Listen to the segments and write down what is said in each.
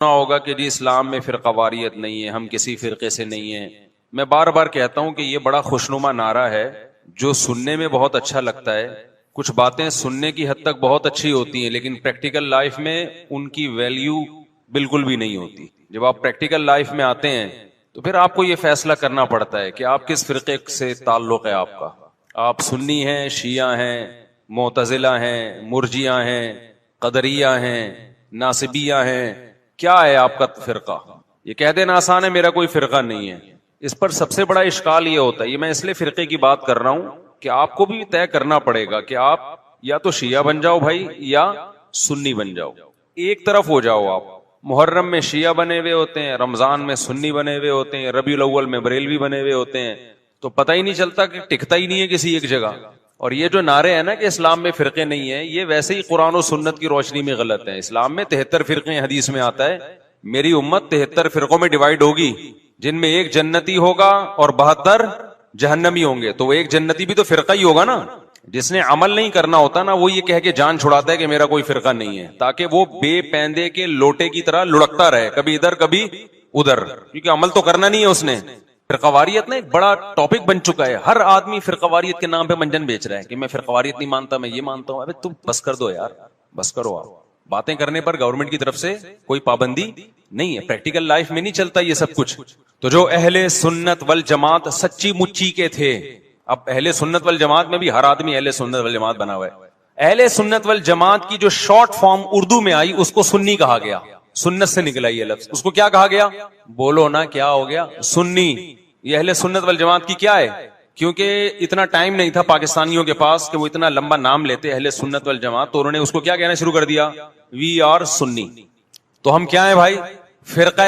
ہوگا کہ جی اسلام میں فرقہ واریت نہیں ہے، ہم کسی فرقے سے نہیں ہیں۔ میں بار بار کہتا ہوں کہ یہ بڑا خوشنما نعرہ ہے جو سننے میں بہت اچھا لگتا ہے، کچھ باتیں سننے کی حد تک بہت اچھی ہوتی ہیں لیکن پریکٹیکل لائف میں ان کی ویلیو بالکل بھی نہیں ہوتی۔ جب آپ پریکٹیکل لائف میں آتے ہیں تو پھر آپ کو یہ فیصلہ کرنا پڑتا ہے کہ آپ کس فرقے سے تعلق ہے آپ کا، آپ سنی ہیں، شیعہ ہیں، معتزلہ ہیں، مرجیہ ہیں، قدریہ ہیں، ناصبیہ ہیں، کیا ہے آپ کا فرقہ؟ یہ کہہ دینا آسان ہے میرا کوئی فرقہ نہیں ہے، اس پر سب سے بڑا اشکال یہ ہوتا ہے، یہ میں اس لیے فرقے کی بات کر رہا ہوں کہ آپ کو بھی طے کرنا پڑے گا کہ آپ یا تو شیعہ بن جاؤ بھائی یا سنی بن جاؤ، ایک طرف ہو جاؤ۔ آپ محرم میں شیعہ بنے ہوئے ہوتے ہیں، رمضان میں سنی بنے ہوئے ہوتے ہیں، ربیع الاول میں بریلوی بنے ہوئے ہوتے ہیں، تو پتہ ہی نہیں چلتا کہ ٹکتا ہی نہیں ہے کسی ایک جگہ۔ اور یہ جو نعرے ہیں نا کہ اسلام میں فرقے نہیں ہیں، یہ ویسے ہی قرآن و سنت کی روشنی میں غلط ہیں۔ اسلام میں 73 فرقے ہیں، حدیث میں آتا ہے میری امت 73 فرقوں میں ڈیوائیڈ ہوگی، جن میں ایک جنتی ہوگا اور 72 جہنمی ہوں گے۔ تو وہ ایک جنتی بھی تو فرقہ ہی ہوگا نا، جس نے عمل نہیں کرنا ہوتا نا وہ یہ کہہ کے جان چھڑاتا ہے کہ میرا کوئی فرقہ نہیں ہے، تاکہ وہ بے پیندے کے لوٹے کی طرح لڑکتا رہے، کبھی ادھر کبھی ادھر، کیونکہ عمل تو کرنا نہیں ہے اس نے۔ فرقہ واریت نا ایک بڑا ٹاپک بن چکا ہے، ہر آدمی فرقہ واریت کے نام پہ منجن بیچ رہا ہے کہ میں فرقہ واریت نہیں مانتا، میں یہ مانتا ہوں۔ ابے تم بس کر دو یار، بس کرو۔ آپ باتیں کرنے پر گورنمنٹ کی طرف سے کوئی پابندی نہیں ہے، پریکٹیکل لائف میں نہیں چلتا یہ سب کچھ۔ تو جو اہل سنت والجماعت سچی مچی کے تھے، اب اہل سنت والجماعت میں بھی ہر آدمی اہل سنت والجماعت بنا ہوا ہے۔ اہل سنت والجماعت کی جو شارٹ فارم اردو میں آئی اس کو سنی کہا گیا، سنت سے نکلا یہ لفظ، اس کو کیا کہا گیا؟ بولو نا کیا ہو گیا؟ سنی۔ یہ اہل سنت والجماعت کی کیا ہے؟ کیونکہ اتنا ٹائم نہیں تھا پاکستانیوں کے پاس کہ وہ اتنا لمبا نام لیتے اہل سنت والجماعت، تو انہوں نے اس کو کیا کہنا شروع کر دیا؟ وی آر سنی۔ تو ہم کیا ہیں بھائی؟ فرقہ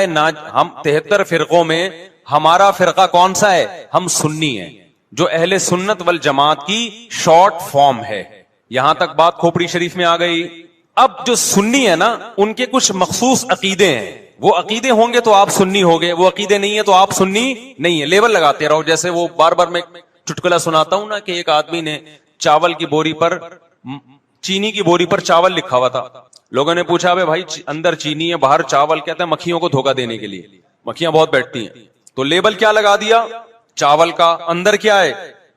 ہم 73 فرقوں میں ہمارا فرقہ کون سا ہے؟ ہم سنی ہیں، جو اہل سنت والجماعت کی شارٹ فارم ہے۔ یہاں تک بات کھوپڑی شریف میں آ گئی۔ اب جو سنی ہے نا ان کے کچھ مخصوص عقیدے ہیں، وہ عقیدے ہوں گے تو آپ سنی ہوگے، وہ عقیدے نہیں ہے تو آپ سنی نہیں ہے۔ لیبل لگاتے رہو، جیسے وہ بار بار میں چٹکلا سناتا ہوں نا کہ ایک آدمی نے چاول کی بوری پر، چینی کی بوری پر چاول لکھا ہوا تھا، لوگوں نے پوچھا بے بھائی اندر چینی ہے باہر چاول، کہتا ہے مکھیوں کو دھوکہ دینے کے لیے، مکھیاں بہت بیٹھتی ہیں، تو لیبل کیا لگا دیا؟ چاول کا، اندر کیا ہے؟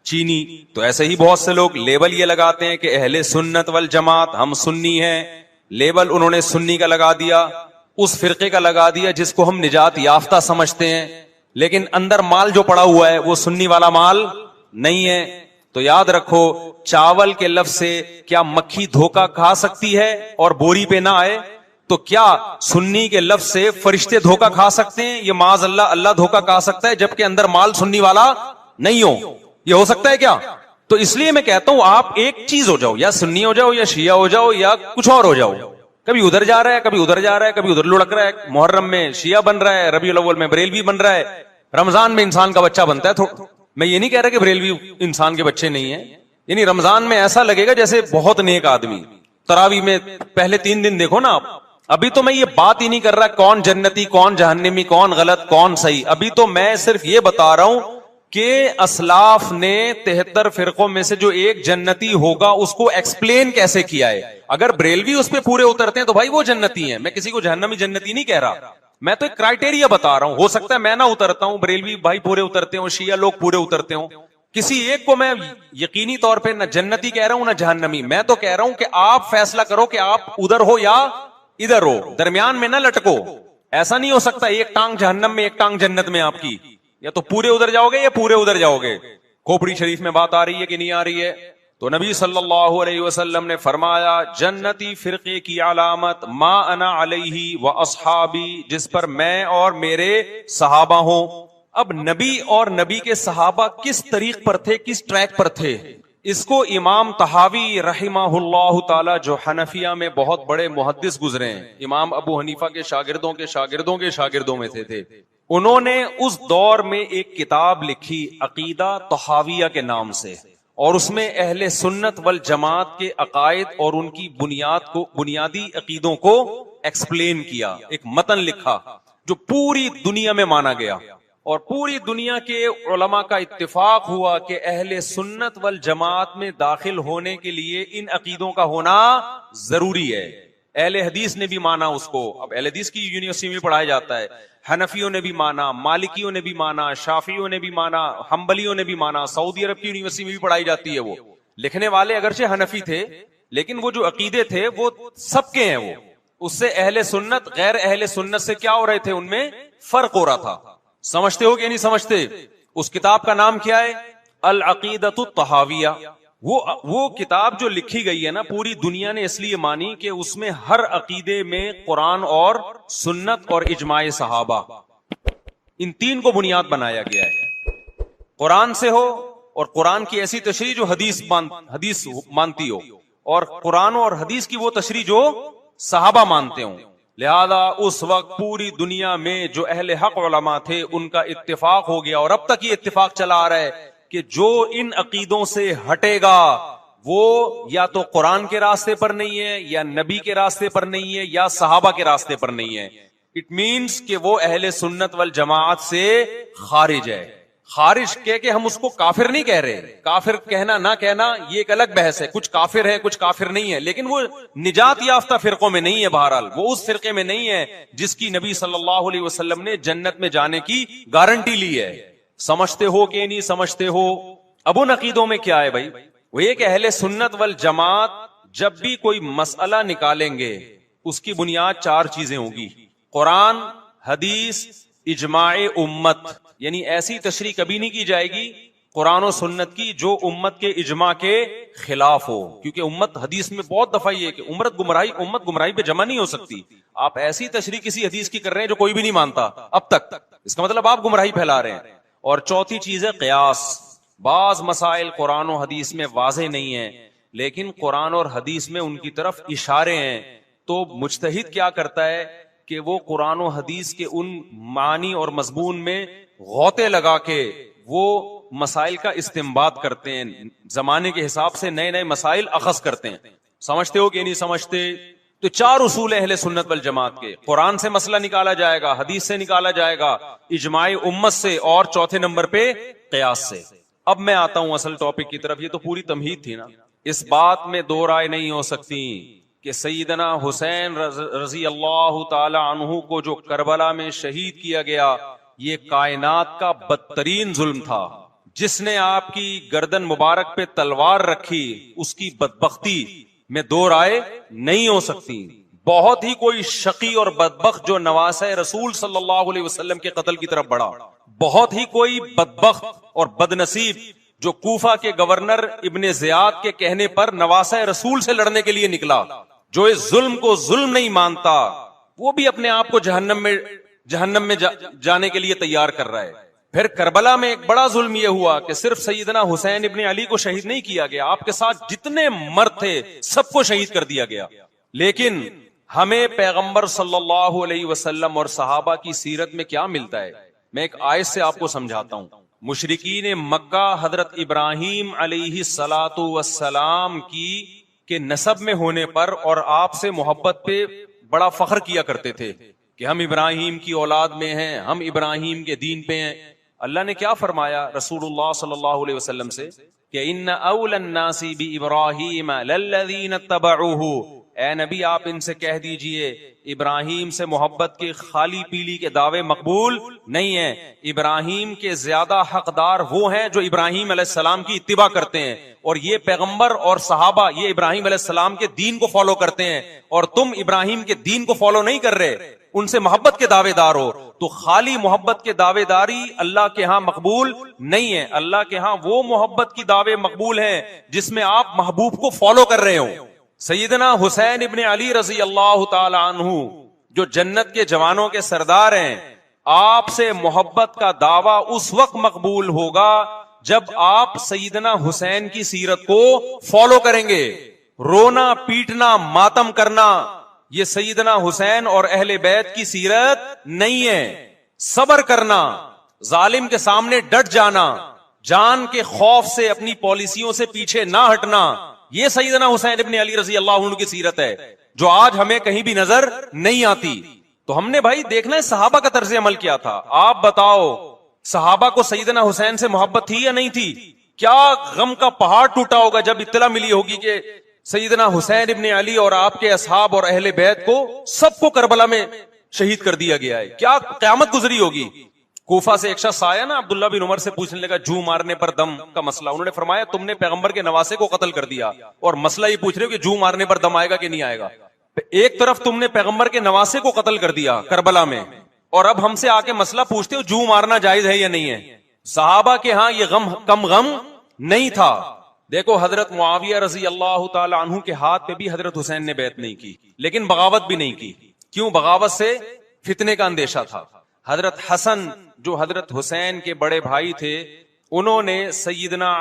چینی۔ تو ایسے ہی بہت سے لوگ لیبل یہ لگاتے ہیں کہ اہل سنت والجماعت ہم سنی ہیں، لیبل انہوں نے سنی کا لگا دیا، اس فرقے کا لگا دیا جس کو ہم نجات یافتہ سمجھتے ہیں، لیکن اندر مال جو پڑا ہوا ہے وہ سنی والا مال نہیں ہے۔ تو یاد رکھو، چاول کے لفظ سے کیا مکھی دھوکہ کھا سکتی ہے اور بوری پہ نہ آئے؟ تو کیا سنی کے لفظ سے فرشتے دھوکہ کھا سکتے ہیں؟ یہ معاذ اللہ، اللہ دھوکہ کھا سکتا ہے جبکہ اندر مال سنی والا نہیں ہو؟ یہ ہو سکتا ہے کیا؟ تو اس لیے میں کہتا ہوں آپ ایک چیز ہو جاؤ، یا سنی ہو جاؤ یا شیعہ ہو جاؤ یا کچھ اور ہو جاؤ۔ کبھی ادھر جا رہا ہے، کبھی ادھر جا رہا ہے، کبھی ادھر لڑک رہا ہے، محرم میں شیعہ بن رہا ہے، ربیع الاول میں بریلوی بن رہا ہے، رمضان میں انسان کا بچہ بنتا ہے۔ میں یہ نہیں کہہ رہا کہ بریلوی انسان کے بچے نہیں ہیں، یعنی رمضان میں ایسا لگے گا جیسے بہت نیک آدمی، تراویح میں پہلے 3 دن دیکھو نا آپ۔ ابھی تو میں یہ بات ہی نہیں کر رہا کون جنتی کون جہنمی کون غلط کون صحیح، ابھی تو میں صرف یہ بتا رہا ہوں کہ اسلاف نے 73 فرقوں میں سے جو ایک جنتی ہوگا اس کو ایکسپلین کیسے کیا ہے۔ اگر بریلوی اس پہ پورے اترتے ہیں تو بھائی وہ جنتی ہیں، میں کسی کو جہنمی جنتی نہیں کہہ رہا، میں تو ایک کرائٹیریا بتا رہا ہوں۔ ہو سکتا ہے میں نہ اترتا ہوں، بریلوی بھائی پورے اترتے ہوں، شیعہ لوگ پورے اترتے ہوں، کسی ایک کو میں یقینی طور پہ نہ جنتی کہہ رہا ہوں نہ جہنمی، میں تو کہہ رہا ہوں کہ آپ فیصلہ کرو کہ آپ ادھر ہو یا ادھر ہو، درمیان میں نہ لٹکو۔ ایسا نہیں ہو سکتا ایک ٹانگ جہنم میں ایک ٹانگ جنت میں آپ کی، یا تو پورے ادھر جاؤ گے یا پورے ادھر جاؤ گے۔ کھوپڑی شریف میں بات آ رہی ہے کہ نہیں آ رہی ہے؟ تو نبی صلی اللہ علیہ وسلم نے فرمایا جنتی فرقے کی علامت ما انا علیہ و اصحابی، جس پر میں اور میرے صحابہ ہوں۔ اب نبی اور نبی کے صحابہ کس طریق پر تھے، کس ٹریک پر تھے، اس کو امام طحاوی رحمہ اللہ تعالی جو حنفیہ میں بہت بڑے محدث گزرے ہیں، امام ابو حنیفہ کے شاگردوں کے شاگردوں کے شاگردوں میں سے تھے، انہوں نے اس دور میں ایک کتاب لکھی عقیدہ طحاویہ کے نام سے، اور اس میں اہل سنت والجماعت کے عقائد اور ان کی بنیادی عقیدوں کو ایکسپلین کیا، ایک متن لکھا جو پوری دنیا میں مانا گیا، اور پوری دنیا کے علماء کا اتفاق ہوا کہ اہل سنت والجماعت میں داخل ہونے کے لیے ان عقیدوں کا ہونا ضروری ہے۔ اہل حدیث نے بھی مانا اس کو. اب اہل حدیث کی یونیورسٹی میں پڑھایا جاتا ہے. حنفیوں نے بھی مانا, مالکیوں نے بھی مانا, شافیوں نے بھی مانا, حنبلیوں نے بھی مانا. سعودی عرب کی یونیورسٹی میں بھی پڑھائی جاتی ہے. وہ لکھنے والے اگرچہ حنفی تھے لیکن وہ جو عقیدے تھے وہ سب کے ہیں. وہ اس سے اہل سنت غیر اہل سنت سے کیا ہو رہے تھے, ان میں فرق ہو رہا تھا. سمجھتے ہو کہ نہیں سمجھتے؟ اس کتاب کا نام کیا ہے؟ العقیدۃ الطحاویہ. وہ کتاب جو لکھی گئی ہے نا, پوری دنیا نے اس لیے مانی کہ اس میں ہر عقیدے میں قرآن اور سنت اور اجماع صحابہ, ان تین کو بنیاد بنایا گیا ہے. قرآن سے ہو اور قرآن کی ایسی تشریح جو حدیث مانتی ہو, اور قرآن اور حدیث کی وہ تشریح جو صحابہ مانتے ہوں. لہذا اس وقت پوری دنیا میں جو اہل حق علماء تھے ان کا اتفاق ہو گیا, اور اب تک یہ اتفاق چلا آ رہا ہے کہ جو ان عقیدوں سے ہٹے گا وہ یا تو قرآن کے راستے پر نہیں ہے, یا نبی کے راستے پر نہیں ہے, یا صحابہ کے راستے پر نہیں ہے. اٹ مینس کہ وہ اہل سنت والجماعت سے خارج ہے. خارج کہہ کے ہم اس کو کافر نہیں کہہ رہے. کافر کہنا نہ کہنا یہ ایک الگ بحث ہے. کچھ کافر ہے کچھ کافر نہیں ہے, لیکن وہ نجات یافتہ فرقوں میں نہیں ہے. بہرحال وہ اس فرقے میں نہیں ہے جس کی نبی صلی اللہ علیہ وسلم نے جنت میں جانے کی گارنٹی لی ہے. سمجھتے ہو کہ نہیں سمجھتے ہو؟ اب ان عقیدوں میں کیا ہے بھائی؟ وہ یہ کہ اہل سنت والجماعت جب بھی کوئی مسئلہ نکالیں گے اس کی بنیاد چار چیزیں ہوں گی: قرآن, حدیث, اجماع امت. یعنی ایسی تشریح کبھی نہیں کی جائے گی قرآن و سنت کی جو امت کے اجماع کے خلاف ہو, کیونکہ امت حدیث میں بہت دفعہ یہ ہے کہ امت گمراہی پہ جمع نہیں ہو سکتی. آپ ایسی تشریح کسی حدیث کی کر رہے ہیں جو کوئی بھی نہیں مانتا اب تک, اس کا مطلب آپ گمراہی پھیلا رہے ہیں. اور چوتھی چیز ہے قیاس. بعض مسائل قرآن و حدیث میں واضح نہیں ہیں لیکن قرآن اور حدیث میں ان کی طرف اشارے ہیں, تو مجتہد کیا کرتا ہے کہ وہ قرآن و حدیث کے ان معنی اور مضمون میں غوطے لگا کے وہ مسائل کا استنباط کرتے ہیں, زمانے کے حساب سے نئے نئے مسائل اخذ کرتے ہیں. سمجھتے ہو کہ نہیں سمجھتے؟ تو چار اصول اہل سنت والجماعت کے: قرآن سے مسئلہ نکالا جائے گا, حدیث سے نکالا جائے گا, اجماع امت سے, اور چوتھے نمبر پہ قیاس سے. اب میں آتا ہوں اصل ٹاپک کی طرف. یہ تو پوری تمہید تھی نا. اس بات میں دو رائے نہیں ہو سکتی کہ سیدنا حسین رضی اللہ تعالی عنہ کو جو کربلا میں شہید کیا گیا یہ کائنات کا بدترین ظلم تھا. جس نے آپ کی گردن مبارک پہ تلوار رکھی اس کی بدبختی میں دو رائے نہیں ہو سکتی. بہت ہی کوئی شقی اور بدبخت جو نواسہ رسول صلی اللہ علیہ وسلم کے قتل کی طرف بڑھا, بہت ہی کوئی بدبخت اور بدنصیب جو کوفہ کے گورنر ابن زیاد کے کہنے پر نواسہ رسول سے لڑنے کے لیے نکلا, جو اس ظلم کو ظلم نہیں مانتا, وہ بھی اپنے آپ کو جہنم میں جانے کے لیے تیار کر رہا ہے. پھر کربلا میں ایک بڑا ظلم یہ ہوا کہ صرف سیدنا حسین ابن علی کو شہید نہیں کیا گیا, آپ کے ساتھ جتنے مرد تھے سب کو شہید کر دیا گیا. لیکن ہمیں پیغمبر صلی اللہ علیہ وسلم اور صحابہ کی سیرت میں کیا ملتا ہے؟ میں ایک آیت سے آپ کو سمجھاتا ہوں. مشرکین مکہ حضرت ابراہیم علیہ الصلاۃ والسلام کی کے نسب میں ہونے پر اور آپ سے محبت پہ بڑا فخر کیا کرتے تھے کہ ہم ابراہیم کی اولاد میں ہیں, ہم ابراہیم کے دین پہ ہیں. اللہ نے کیا فرمایا رسول اللہ صلی اللہ علیہ وسلم سے کہ ان اول الناس بابراہیم للذین اتبعوہ, اے نبی آپ ان سے کہہ دیجئے ابراہیم سے محبت کے خالی پیلی کے دعوے مقبول نہیں ہیں. ابراہیم کے زیادہ حقدار وہ ہیں جو ابراہیم علیہ السلام کی اتباع کرتے ہیں, اور یہ پیغمبر اور صحابہ یہ ابراہیم علیہ السلام کے دین کو فالو کرتے ہیں, اور تم ابراہیم کے دین کو فالو نہیں کر رہے, ان سے محبت کے دعوے دار ہو. تو خالی محبت کے دعوے داری اللہ کے ہاں مقبول نہیں ہے. اللہ کے ہاں وہ محبت کی دعوے مقبول ہیں جس میں آپ محبوب کو فالو کر رہے ہوں. سیدنا حسین ابن علی رضی اللہ تعالی عنہ جو جنت کے جوانوں کے سردار ہیں, آپ سے محبت کا دعویٰ اس وقت مقبول ہوگا جب آپ سیدنا حسین کی سیرت کو فالو کریں گے. رونا پیٹنا ماتم کرنا یہ سیدنا حسین اور اہل بیت کی سیرت نہیں ہے. صبر کرنا, ظالم کے سامنے ڈٹ جانا, جان کے خوف سے اپنی پالیسیوں سے پیچھے نہ ہٹنا, یہ سیدنا حسین ابن علی رضی اللہ عنہ کی سیرت ہے جو آج ہمیں کہیں بھی نظر نہیں آتی. تو ہم نے بھائی دیکھنا ہے صحابہ کا طرز عمل کیا تھا. آپ بتاؤ صحابہ کو سیدنا حسین سے محبت تھی یا نہیں تھی؟ کیا غم کا پہاڑ ٹوٹا ہوگا جب اطلاع ملی ہوگی کہ سیدنا حسین ابن علی اور آپ کے اصحاب اور اہل بیت کو سب کو کربلا میں شہید کر دیا گیا ہے. کیا قیامت گزری ہوگی. کوفہ سے ایک شخص آیا نا, عبداللہ بن عمر سے پوچھنے لگا جو مارنے پر دم کا مسئلہ. انہوں نے فرمایا تم نے پیغمبر کے نواسے کو قتل کر دیا اور مسئلہ یہ پوچھ رہے ہو کہ جو مارنے پر دم آئے گا کہ نہیں آئے گا. ایک طرف تم نے پیغمبر کے نواسے کو قتل کر دیا کربلا میں, اور اب ہم سے آ کے مسئلہ پوچھتے ہو جو مارنا جائز ہے یا نہیں ہے. صحابہ کے ہاں یہ غم کم غم نہیں تھا. دیکھو حضرت معاویہ رضی اللہ تعالی عنہ کے ہاتھ پہ بھی حضرت حسین نے بیعت نہیں کی, لیکن بغاوت بھی نہیں کی. کیوں؟ بغاوت سے فتنے کا اندیشہ تھا. حضرت حسن جو حضرت حسین کے بڑے بھائی تھے, انہوں نے سیدنا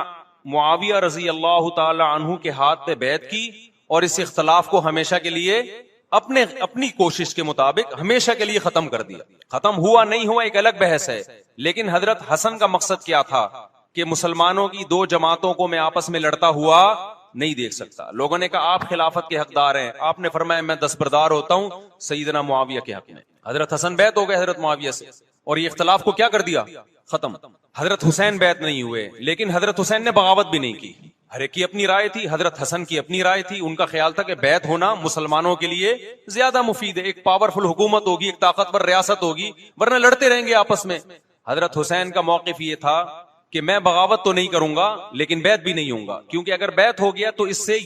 معاویہ رضی اللہ تعالی عنہ کے ہاتھ پہ بیعت کی اور اس اختلاف کو ہمیشہ کے لیے اپنی کوشش کے مطابق ہمیشہ کے لیے ختم کر دیا. ختم ہوا نہیں ہوا ایک الگ بحث ہے, لیکن حضرت حسن کا مقصد کیا تھا کہ مسلمانوں کی دو جماعتوں کو میں آپس میں لڑتا ہوا نہیں دیکھ سکتا. لوگوں نے کہا آپ خلافت کے حقدار ہیں, آپ نے فرمایا میں دستبردار ہوتا ہوں سیدنا معاویہ کے حق میں. حضرت حسن بیعت ہو گئے حضرت معاویہ سے اور یہ اختلاف کو کیا کر دیا؟ ختم. حضرت حسین بیعت نہیں ہوئے, لیکن حضرت حسین نے بغاوت بھی نہیں کی. ہر ایک کی اپنی رائے تھی, حضرت حسن کی اپنی رائے تھی. ان کا خیال تھا کہ بیعت ہونا مسلمانوں کے لیے زیادہ مفید ہے, ایک پاورفل حکومت ہوگی, ایک طاقتور ریاست ہوگی, ورنہ لڑتے رہیں گے آپس میں. حضرت حسین کا موقف یہ تھا کہ میں بغاوت تو نہیں کروں گا لیکن بیعت بھی نہیں ہوں گا, کیونکہ اگر بیعت ہو گیا تو اس سے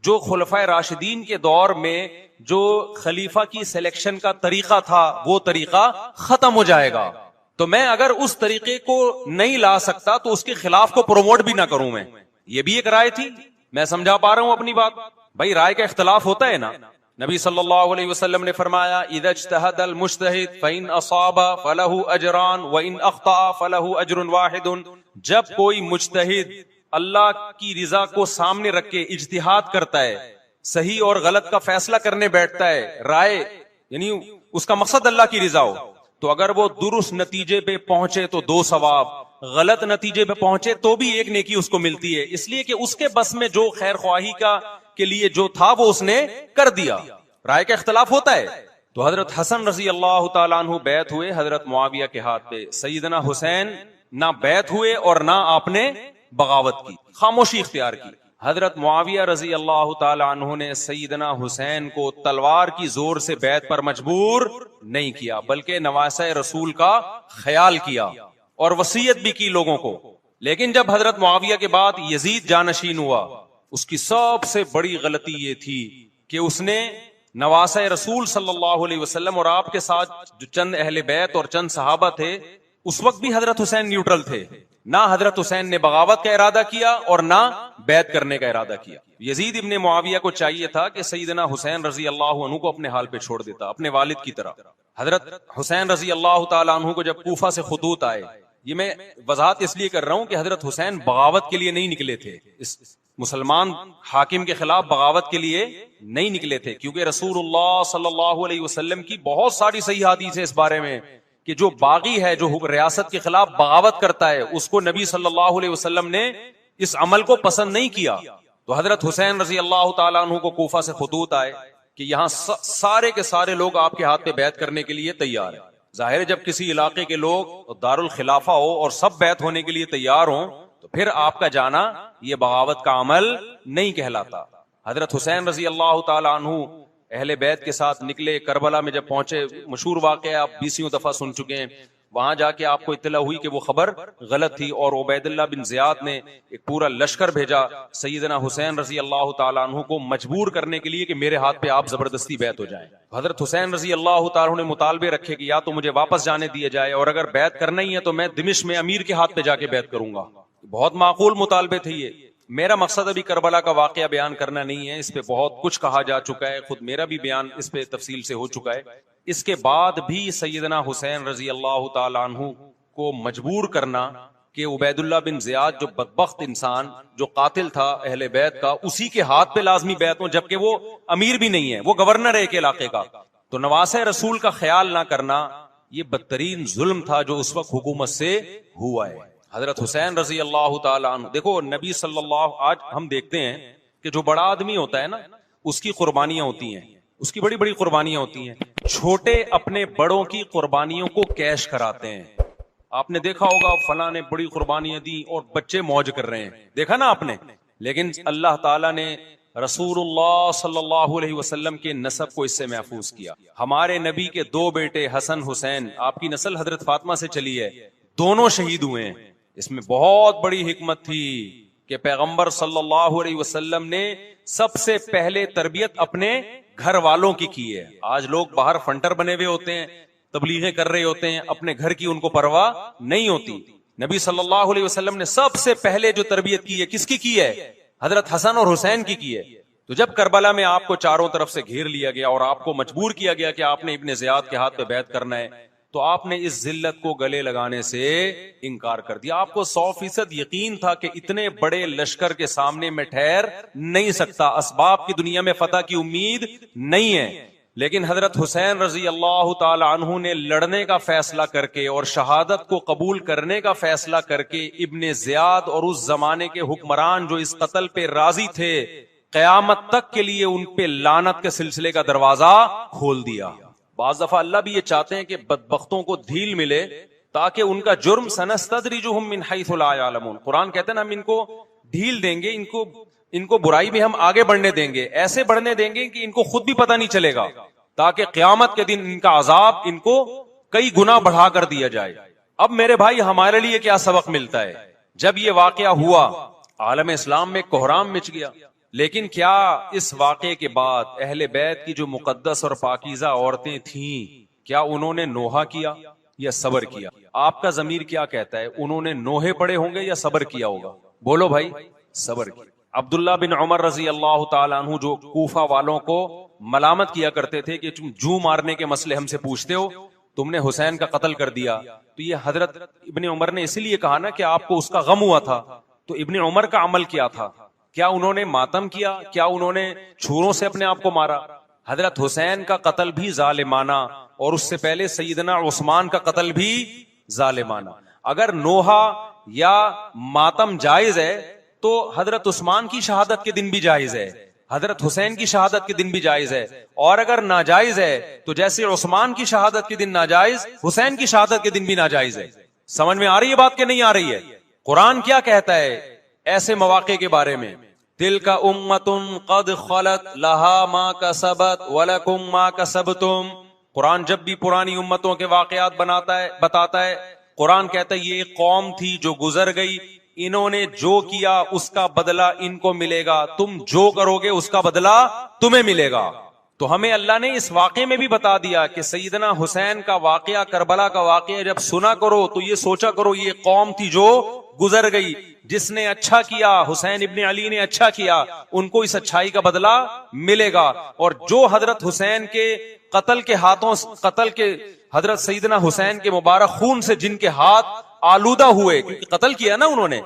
جو خلفائے راشدین کے دور میں جو خلیفہ کی سلیکشن کا طریقہ تھا وہ طریقہ ختم ہو جائے گا. تو میں اگر اس طریقے کو نہیں لا سکتا تو اس کے خلاف کو پروموٹ بھی نہ کروں. میں یہ بھی ایک رائے تھی. میں سمجھا پا رہا ہوں اپنی بات؟ بھائی رائے کا اختلاف ہوتا ہے نا. نبی صلی اللہ علیہ وسلم نے فرمایا اذا اجتہد المجتہد فإن اصاب فلہ اجران وإن اخطأ فلہ اجر واحد. جب کوئی مجتہد اللہ کی رضا کو سامنے رکھ کے اجتہاد کرتا ہے, صحیح اور غلط کا فیصلہ کرنے بیٹھتا ہے, رائے یعنی اس کا مقصد اللہ کی رضا ہو, تو اگر وہ درست نتیجے پہ پہنچے تو 2 ثواب, غلط نتیجے پہ پہنچے تو بھی 1 نیکی اس کو ملتی ہے, اس لیے کہ اس کے بس میں جو خیر خواہی کا کے لیے جو تھا وہ اس نے کر دیا. رائے کا اختلاف ہوتا ہے. تو حضرت حسن رضی اللہ تعالیٰ عنہ بیعت ہوئے حضرت معاویہ کے ہاتھ پہ. سیدنا حسین نہ بیعت ہوئے اور نہ آپ نے بغاوت کی, خاموشی اختیار کی. حضرت معاویہ رضی اللہ تعالی عنہ نے سیدنا حسین کو تلوار کی زور سے بیعت پر مجبور نہیں کیا, بلکہ نواسہ رسول کا خیال کیا اور وصیت بھی کی لوگوں کو. لیکن جب حضرت معاویہ کے بعد یزید جانشین ہوا, اس کی سب سے بڑی غلطی یہ تھی کہ اس نے نواسہ رسول صلی اللہ علیہ وسلم اور آپ کے ساتھ جو چند اہل بیت اور چند صحابہ تھے, اس وقت بھی حضرت حسین نیوٹرل تھے. نہ حضرت حسین نے بغاوت کا ارادہ کیا اور نہ بیعت کرنے کا ارادہ کیا. یزید ابن معاویہ کو چاہیے تھا کہ سیدنا حسین رضی اللہ عنہ کو اپنے حال پہ چھوڑ دیتا, اپنے والد کی طرح. حضرت حسین رضی اللہ تعالی عنہ کو جب کوفہ سے خطوط آئے, یہ میں وضاحت اس لیے کر رہا ہوں کہ حضرت حسین بغاوت کے لیے نہیں نکلے تھے, اس مسلمان حاکم کے خلاف بغاوت کے لیے نہیں نکلے تھے, کیونکہ رسول اللہ صلی اللہ علیہ وسلم کی بہت ساری صحیح حدیث ہے اس بارے میں کہ جو باغی ہے, جو ریاست کے خلاف بغاوت کرتا ہے, اس کو نبی صلی اللہ علیہ وسلم نے اس عمل کو پسند نہیں کیا. تو حضرت حسین رضی اللہ تعالیٰ عنہ کو کوفہ سے خطوط آئے کہ یہاں سارے کے سارے لوگ آپ کے ہاتھ پہ بیعت کرنے کے لیے تیار ہیں. ظاہر ہے جب کسی علاقے کے لوگ دارالخلافہ ہو اور سب بیعت ہونے کے لیے تیار ہوں تو پھر آپ کا جانا یہ بغاوت کا عمل نہیں کہلاتا. حضرت حسین رضی اللہ تعالیٰ عنہ اہل بیت کے ساتھ نکلے. کربلا میں جب پہنچے, مشہور واقعہ آپ 20 دفعہ سن چکے ہیں, وہاں جا کے آپ کو اطلاع ہوئی کہ وہ خبر غلط تھی اور عبید اللہ بن زیاد نے ایک پورا لشکر بھیجا سیدنا حسین رضی اللہ تعالیٰ عنہ کو مجبور کرنے کے لیے کہ میرے ہاتھ پہ آپ زبردستی بیعت ہو جائیں. حضرت حسین رضی اللہ تعالیٰ عنہ نے مطالبے رکھے کہ یا تو مجھے واپس جانے دیے جائے, اور اگر بیعت کرنا ہی ہے تو میں دمشق میں امیر کے ہاتھ پہ جا کے بیعت کروں گا. بہت معقول مطالبے تھے یہ. میرا مقصد ابھی کربلا کا واقعہ بیان کرنا نہیں ہے, اس پہ بہت کچھ کہا جا چکا ہے, خود میرا بھی بیان اس پہ تفصیل سے ہو چکا ہے. اس کے بعد بھی سیدنا حسین رضی اللہ تعالی عنہ کو مجبور کرنا کہ عبید اللہ بن زیاد جو بدبخت انسان جو قاتل تھا اہل بیت کا, اسی کے ہاتھ پہ لازمی بیعت ہو, جبکہ وہ امیر بھی نہیں ہے, وہ گورنر ہے ایک علاقے کا. تو نواسہ رسول کا خیال نہ کرنا یہ بدترین ظلم تھا جو اس وقت حکومت سے ہوا ہے. حضرت حسین رضی اللہ تعالی عنہ, دیکھو نبی صلی اللہ, آج ہم دیکھتے ہیں کہ جو بڑا آدمی ہوتا ہے نا اس کی قربانیاں ہوتی ہیں, اس کی بڑی بڑی قربانیاں ہوتی ہیں. چھوٹے اپنے بڑوں کی قربانیوں کو کیش کراتے ہیں. آپ نے دیکھا ہوگا فلاں نے بڑی قربانیاں دی اور بچے موج کر رہے ہیں, دیکھا نا آپ نے. لیکن اللہ تعالیٰ نے رسول اللہ صلی اللہ علیہ وسلم کے نسب کو اس سے محفوظ کیا. ہمارے نبی کے 2 بیٹے حسن حسین، آپ کی نسل حضرت فاطمہ سے چلی ہے، دونوں شہید ہوئے ہیں. اس میں بہت بڑی حکمت تھی کہ پیغمبر صلی اللہ علیہ وسلم نے سب سے پہلے تربیت اپنے گھر والوں کی ہے. آج لوگ باہر فنٹر بنے ہوئے ہوتے ہیں، تبلیغیں کر رہے ہوتے ہیں، اپنے گھر کی ان کو پرواہ نہیں ہوتی. نبی صلی اللہ علیہ وسلم نے سب سے پہلے جو تربیت کی ہے کس کی ہے؟ حضرت حسن اور حسین کی ہے. تو جب کربلا میں آپ کو چاروں طرف سے گھیر لیا گیا اور آپ کو مجبور کیا گیا کہ آپ نے ابن زیاد کے ہاتھ پہ بیعت کرنا ہے، تو آپ نے اس ذلت کو گلے لگانے سے انکار کر دیا. آپ کو 100% یقین تھا کہ اتنے بڑے لشکر کے سامنے میں ٹھہر نہیں سکتا، اسباب کی دنیا میں فتح کی امید نہیں ہے. لیکن حضرت حسین رضی اللہ تعالی عنہ نے لڑنے کا فیصلہ کر کے اور شہادت کو قبول کرنے کا فیصلہ کر کے ابن زیاد اور اس زمانے کے حکمران جو اس قتل پہ راضی تھے، قیامت تک کے لیے ان پہ لعنت کے سلسلے کا دروازہ کھول دیا. بعض دفعہ اللہ بھی یہ چاہتے ہیں کہ بدبختوں کو ڈھیل ملے تاکہ ان کا جرم سنستدرجہم من حیث لا یعلمون. قرآن کہتے ہیں ہم ان کو ڈھیل دیں گے، ان کو برائی میں ہم آگے بڑھنے دیں گے، ایسے بڑھنے دیں گے کہ ان کو خود بھی پتہ نہیں چلے گا، تاکہ قیامت کے دن ان کا عذاب ان کو کئی گنا بڑھا کر دیا جائے. اب میرے بھائی ہمارے لیے کیا سبق ملتا ہے؟ جب یہ واقعہ ہوا عالم اسلام میں کوہرام مچ گیا، لیکن کیا اس واقعے کے بعد اہل بیت کی جو مقدس اور پاکیزہ عورتیں تھیں، کیا انہوں نے نوحہ کیا یا صبر کیا؟ آپ کا ضمیر کیا کہتا ہے؟ انہوں نے نوحے پڑے ہوں گے یا صبر کیا ہوگا؟ بولو بھائی. صبر کیا. عبداللہ بن عمر رضی اللہ تعالیٰ عنہ جو کوفہ والوں کو ملامت کیا کرتے تھے کہ تم جو مارنے کے مسئلے ہم سے پوچھتے ہو، تم نے حسین کا قتل کر دیا، تو یہ حضرت ابن عمر نے اسی لیے کہا نا کہ آپ کو اس کا غم ہوا تھا. تو ابن عمر کا عمل کیا تھا؟ کیا انہوں نے ماتم کیا؟ کیا انہوں نے چھروں سے اپنے آپ کو مارا؟ حضرت حسین کا قتل بھی ظالمانہ، اور اس سے پہلے سیدنا عثمان کا قتل بھی ظالمانہ. اگر نوحہ یا ماتم جائز ہے تو حضرت عثمان کی شہادت کے دن بھی جائز ہے، حضرت حسین کی شہادت کے دن بھی جائز ہے. اور اگر ناجائز ہے تو جیسے عثمان کی شہادت کے دن ناجائز، حسین کی شہادت کے دن بھی ناجائز ہے. سمجھ میں آ رہی ہے بات کہ نہیں آ رہی ہے؟ قرآن کیا کہتا ہے ایسے مواقع کے بارے میں؟ تلک امۃ قد خلت لہا ما کسبت ولکم ما کسبتم. قرآن جب بھی پرانی امتوں کے واقعات بتاتا ہے، قرآن کہتا ہے یہ ایک قوم تھی جو گزر گئی، انہوں نے جو کیا اس کا بدلہ ان کو ملے گا، تم جو کرو گے اس کا بدلہ تمہیں ملے گا. تو ہمیں اللہ نے اس واقعے میں بھی بتا دیا کہ سیدنا حسین کا واقعہ، کربلا کا واقعہ جب سنا کرو تو یہ سوچا کرو یہ قوم تھی جو گزر گئی، جس نے اچھا کیا، حسین ابن علی نے اچھا کیا، ان کو اس اچھائی کا بدلہ ملے گا. اور جو حضرت حسین کے قتل کے حضرت سیدنا حسین کے مبارک خون سے جن کے ہاتھ آلودہ ہوئے، کیونکہ قتل کیا نا انہوں نے،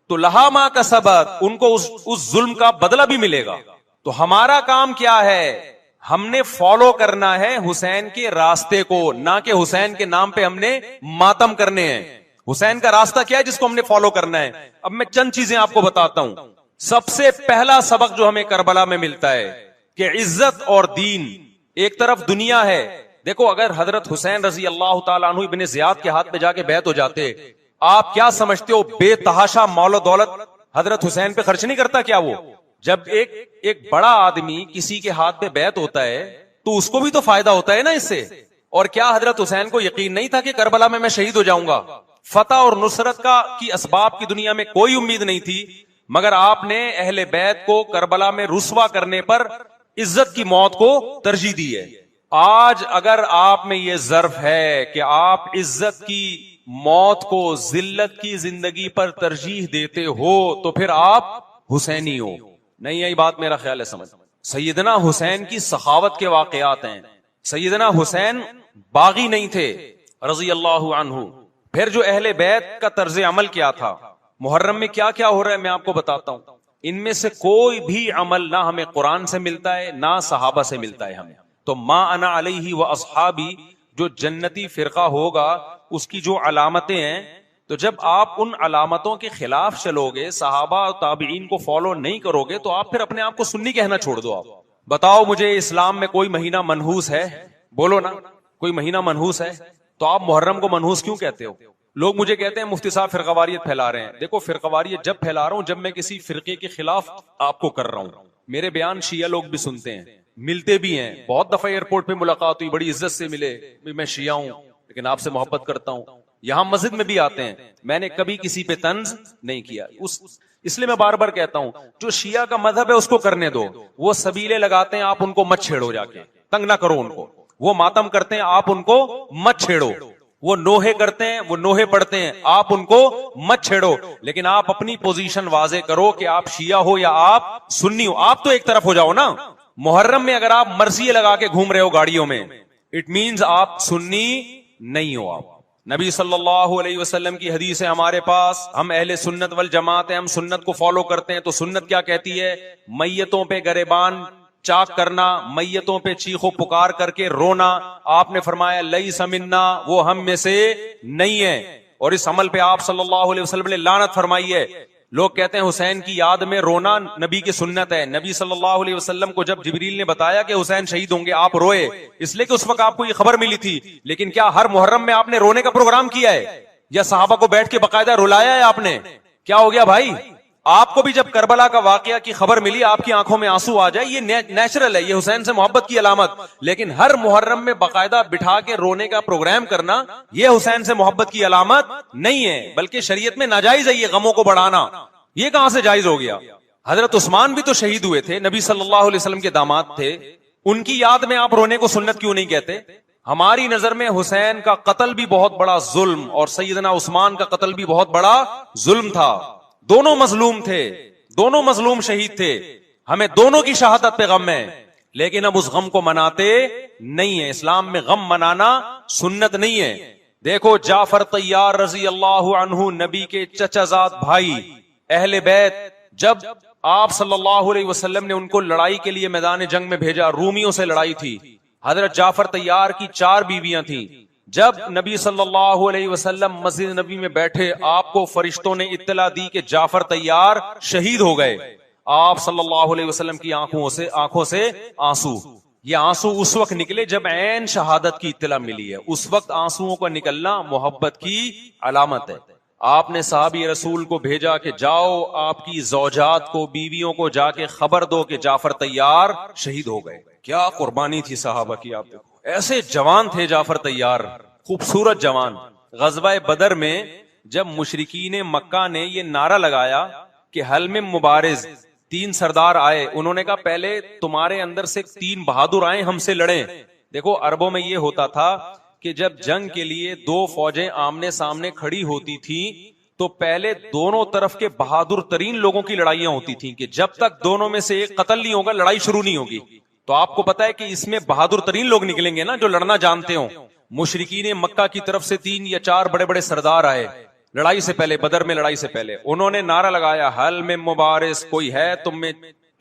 تو لہا ما کسبت، ان کو اس ظلم کا بدلہ بھی ملے گا. تو ہمارا کام کیا ہے؟ ہم نے فالو کرنا ہے حسین کے راستے کو، نہ کہ حسین کے نام پہ ہم نے ماتم کرنے ہیں. حسین کا راستہ کیا ہے جس کو ہم نے فالو کرنا ہے؟ اب میں چند چیزیں آپ کو بتاتا ہوں. سب سے پہلا سبق جو ہمیں کربلا میں ملتا ہے کہ عزت اور دین، ایک طرف دنیا ہے. دیکھو اگر حضرت حسین رضی اللہ تعالیٰ عنہ ابن زیاد کے ہاتھ پہ جا کے بیعت ہو جاتے، آپ کیا سمجھتے ہو بے تحاشا مال و دولت حضرت حسین پہ خرچ نہیں کرتا کیا؟ وہ جب ایک بڑا آدمی کسی کے ہاتھ پہ بیعت ہوتا ہے تو اس کو بھی تو فائدہ ہوتا ہے نا اس سے. اور کیا حضرت حسین کو یقین نہیں تھا کہ کربلا میں شہید ہو جاؤں گا؟ فتح اور نصرت کی اسباب کی دنیا میں کوئی امید نہیں تھی، مگر آپ نے اہل بیت کو کربلا میں رسوا کرنے پر عزت کی موت کو ترجیح دی ہے. آج اگر آپ میں یہ ظرف ہے کہ آپ عزت کی موت کو ذلت کی زندگی پر ترجیح دیتے ہو تو پھر آپ حسینی ہو. نہیں یہی بات میرا خیال ہے سمجھ. سیدنا حسین کی سخاوت کے واقعات ہیں. سیدنا حسین باغی نہیں تھے رضی اللہ عنہ. پھر جو اہل بیت کا طرز عمل کیا تھا، محرم میں کیا کیا ہو رہا ہے میں آپ کو بتاتا ہوں. ان میں سے کوئی بھی عمل نہ ہمیں قرآن سے ملتا ہے نہ صحابہ سے ملتا ہے ہمیں. تو ما انا علیہ و اصحابی جو جنتی فرقہ ہوگا اس کی جو علامتیں ہیں، تو جب آپ ان علامتوں کے خلاف چلو گے، صحابہ اور تابعین کو فالو نہیں کرو گے، تو آپ پھر اپنے آپ کو سنی کہنا چھوڑ دو. آپ بتاؤ مجھے اسلام میں کوئی مہینہ منحوس ہے؟ بولو نا کوئی مہینہ منحوس ہے؟ تو آپ محرم کو منحوس کیوں کہتے ہو؟ لوگ مجھے کہتے ہیں مفتی صاحب فرقہ واریت پھیلا رہے ہیں. دیکھو فرقہ واریت جب پھیلا رہا ہوں جب میں کسی فرقے کے خلاف آپ کو کر رہا ہوں. میرے بیان شیعہ لوگ بھی سنتے ہیں, ملتے بھی ہیں, بہت دفعہ ایئرپورٹ پہ ملاقات ہوئی, بڑی عزت سے ملے, میں شیعہ ہوں لیکن آپ سے محبت کرتا ہوں. یہاں مسجد میں بھی آتے ہیں, میں نے کبھی کسی پہ طنز نہیں کیا. اس لیے میں بار بار کہتا ہوں جو شیعہ کا مذہب ہے اس کو کرنے دو, وہ سبیلے لگاتے ہیں, آپ ان کو مت چھیڑو, جا کے تنگ نہ کرو ان کو. وہ ماتم کرتے ہیں, آپ ان کو مت چھیڑو. وہ نوحے کرتے ہیں, وہ نوحے پڑھتے ہیں, آپ ان کو مت چھیڑو. لیکن آپ اپنی پوزیشن واضح کرو کہ آپ شیعہ ہو یا آپ سنی ہو. آپ تو ایک طرف ہو جاؤ نا. محرم میں اگر آپ مرثیے لگا کے گھوم رہے ہو گاڑیوں میں, اٹ مینز آپ سنی نہیں ہو. آپ نبی صلی اللہ علیہ وسلم کی حدیث ہے ہمارے پاس, ہم اہل سنت والجماعت ہیں, ہم سنت کو فالو کرتے ہیں. تو سنت کیا کہتی ہے؟ میتوں پہ گریبان چاک کرنا, میتوں پہ چیخ و پکار کر کے رونا. آپ نے فرمایا لیس منا, وہ ہم میں سے نہیں ہے. اور اس عمل پہ آپ صلی اللہ علیہ وسلم نے لعنت فرمائی ہے. لوگ کہتے ہیں حسین کی یاد میں رونا نبی کی سنت ہے. نبی صلی اللہ علیہ وسلم کو جب جبریل نے بتایا کہ حسین شہید ہوں گے, آپ روئے, اس لیے کہ اس وقت آپ کو یہ خبر ملی تھی. لیکن کیا ہر محرم میں آپ نے رونے کا پروگرام کیا ہے, یا صحابہ کو بیٹھ کے باقاعدہ رلایا ہے آپ نے؟ کیا ہو گیا بھائی؟ آپ کو بھی جب کربلا کا واقعہ کی خبر ملی آپ کی آنکھوں میں آنسو آ جائے, یہ نیچرل ہے, یہ حسین سے محبت کی علامت. لیکن ہر محرم میں باقاعدہ بٹھا کے رونے کا پروگرام کرنا, یہ حسین سے محبت کی علامت نہیں ہے, بلکہ شریعت میں ناجائز ہے یہ غموں کو بڑھانا. یہ کہاں سے جائز ہو گیا؟ حضرت عثمان بھی تو شہید ہوئے تھے, نبی صلی اللہ علیہ وسلم کے داماد تھے, ان کی یاد میں آپ رونے کو سنت کیوں نہیں کہتے؟ ہماری نظر میں حسین کا قتل بھی بہت بڑا ظلم, اور سیدنا عثمان کا قتل بھی بہت بڑا ظلم تھا. دونوں مظلوم تھے, دونوں مظلوم شہید تھے, ہمیں دونوں کی شہادت پہ غم ہے, لیکن اب اس غم کو مناتے نہیں ہیں. اسلام میں غم منانا سنت نہیں ہے. دیکھو جعفر طیار رضی اللہ عنہ, نبی کے چچا زاد بھائی, اہل بیت, جب آپ صلی اللہ علیہ وسلم نے ان کو لڑائی کے لیے میدان جنگ میں بھیجا, رومیوں سے لڑائی تھی, حضرت جعفر طیار کی 4 بیویاں تھیں. جب نبی صلی اللہ علیہ وسلم مسجد نبی میں بیٹھے, آپ کو فرشتوں نے اطلاع دی کہ جعفر طیار شہید ہو گئے. آپ صلی اللہ علیہ وسلم کی آنکھوں سے آنسو, یہ آنسو اس وقت نکلے جب عین شہادت کی اطلاع ملی ہے. اس وقت آنسوؤں کا نکلنا محبت کی علامت ہے. آپ نے صحابی رسول کو بھیجا کہ جاؤ آپ کی زوجات کو, بیویوں کو جا کے خبر دو کہ جعفر طیار شہید ہو گئے. کیا قربانی تھی صحابہ کی, آپ دیکھو ایسے جوان تھے جعفر طیار, خوبصورت جوان. غزوہ بدر میں جب مشرکین مکہ نے یہ نعرہ لگایا کہ حل میں مبارز, 3 سردار آئے, انہوں نے کہا پہلے تمہارے اندر سے 3 بہادر آئے, ہم سے لڑیں. دیکھو عربوں میں یہ ہوتا تھا کہ جب جنگ کے لیے 2 فوجیں آمنے سامنے کھڑی ہوتی تھیں تو پہلے دونوں طرف کے بہادر ترین لوگوں کی لڑائیاں ہوتی تھیں, کہ جب تک دونوں میں سے ایک قتل نہیں ہوگا لڑائی شروع نہیں ہوگی. تو آپ کو پتا ہے کہ اس میں بہادر ترین لوگ نکلیں گے نا, جو لڑنا جانتے ہوں. مشرکین مکہ کی طرف سے 3 یا 4 بڑے بڑے سردار آئے لڑائی سے پہلے, بدر میں لڑائی سے پہلے. انہوں نے نعرہ لگایا حل میں مبارز, کوئی ہے تم میں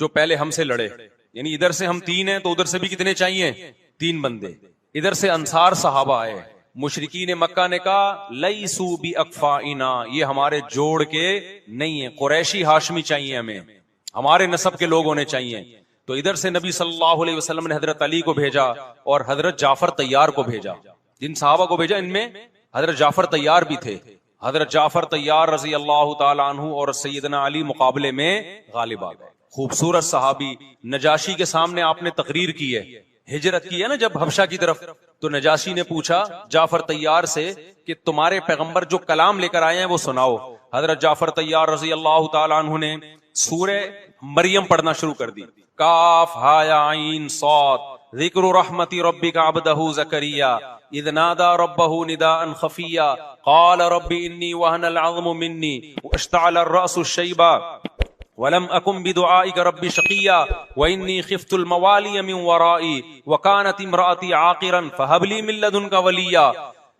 جو پہلے ہم سے لڑے. یعنی ادھر سے ہم 3 ہیں تو ادھر سے بھی کتنے چاہیے؟ 3 بندے. ادھر سے انصار صحابہ آئے, مشرکین مکہ نے کہا لیسو بی اکفائنا, یہ ہمارے جوڑ کے نہیں ہیں, قریشی ہاشمی چاہیے, ہمیں ہمارے نسب کے لوگ ہونے چاہیے. تو ادھر سے نبی صلی اللہ علیہ وسلم نے حضرت علی کو بھیجا اور حضرت جعفر طیار کو بھیجا. جن صحابہ کو بھیجا ان میں حضرت جعفر طیار بھی تھے. حضرت جعفر طیار رضی اللہ تعالی عنہ اور سیدنا علی مقابلے میں غالب آ گئے. خوبصورت صحابی. نجاشی کے سامنے آپ نے تقریر کی ہے, ہجرت کی ہے نا جب حبشہ کی طرف, تو نجاشی نے پوچھا جعفر طیار سے کہ تمہارے پیغمبر جو کلام لے کر آئے ہیں وہ سناؤ. حضرت جعفر طیار رضی اللہ تعالی عنہ نے سورہ مریم پڑھنا شروع کر دی. کاف ہا یا عین صاد, ذکر رحمت ربک عبدہ زکریا اذ نادى ربه نداء خفيا قال رب اني وهن العظم مني واشتعل الراس شيبا ولم اكن بدعائك رب شقيا واني خفت الموالي من ورائي وكانت امراتي عاقرا فهب لي من لدنك وليا.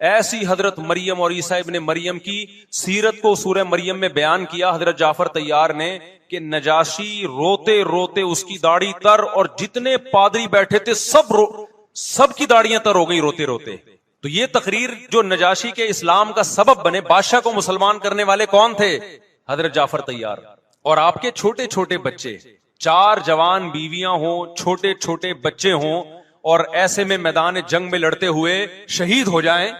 ایسی حضرت مریم اور عیسیٰ ابن مریم کی سیرت کو سورہ مریم میں بیان کیا حضرت جعفر طیار نے کہ نجاشی روتے روتے, اس کی داڑھی تر, اور جتنے پادری بیٹھے تھے سب کی داڑیاں تر ہو گئی روتے روتے. تو یہ تقریر جو نجاشی کے اسلام کا سبب بنے, بادشاہ کو مسلمان کرنے والے کون تھے؟ حضرت جعفر طیار. اور آپ کے چھوٹے چھوٹے بچے, 4 جوان بیویاں ہوں, چھوٹے چھوٹے بچے ہوں, اور ایسے میں میدان جنگ میں لڑتے ہوئے شہید ہو جائیں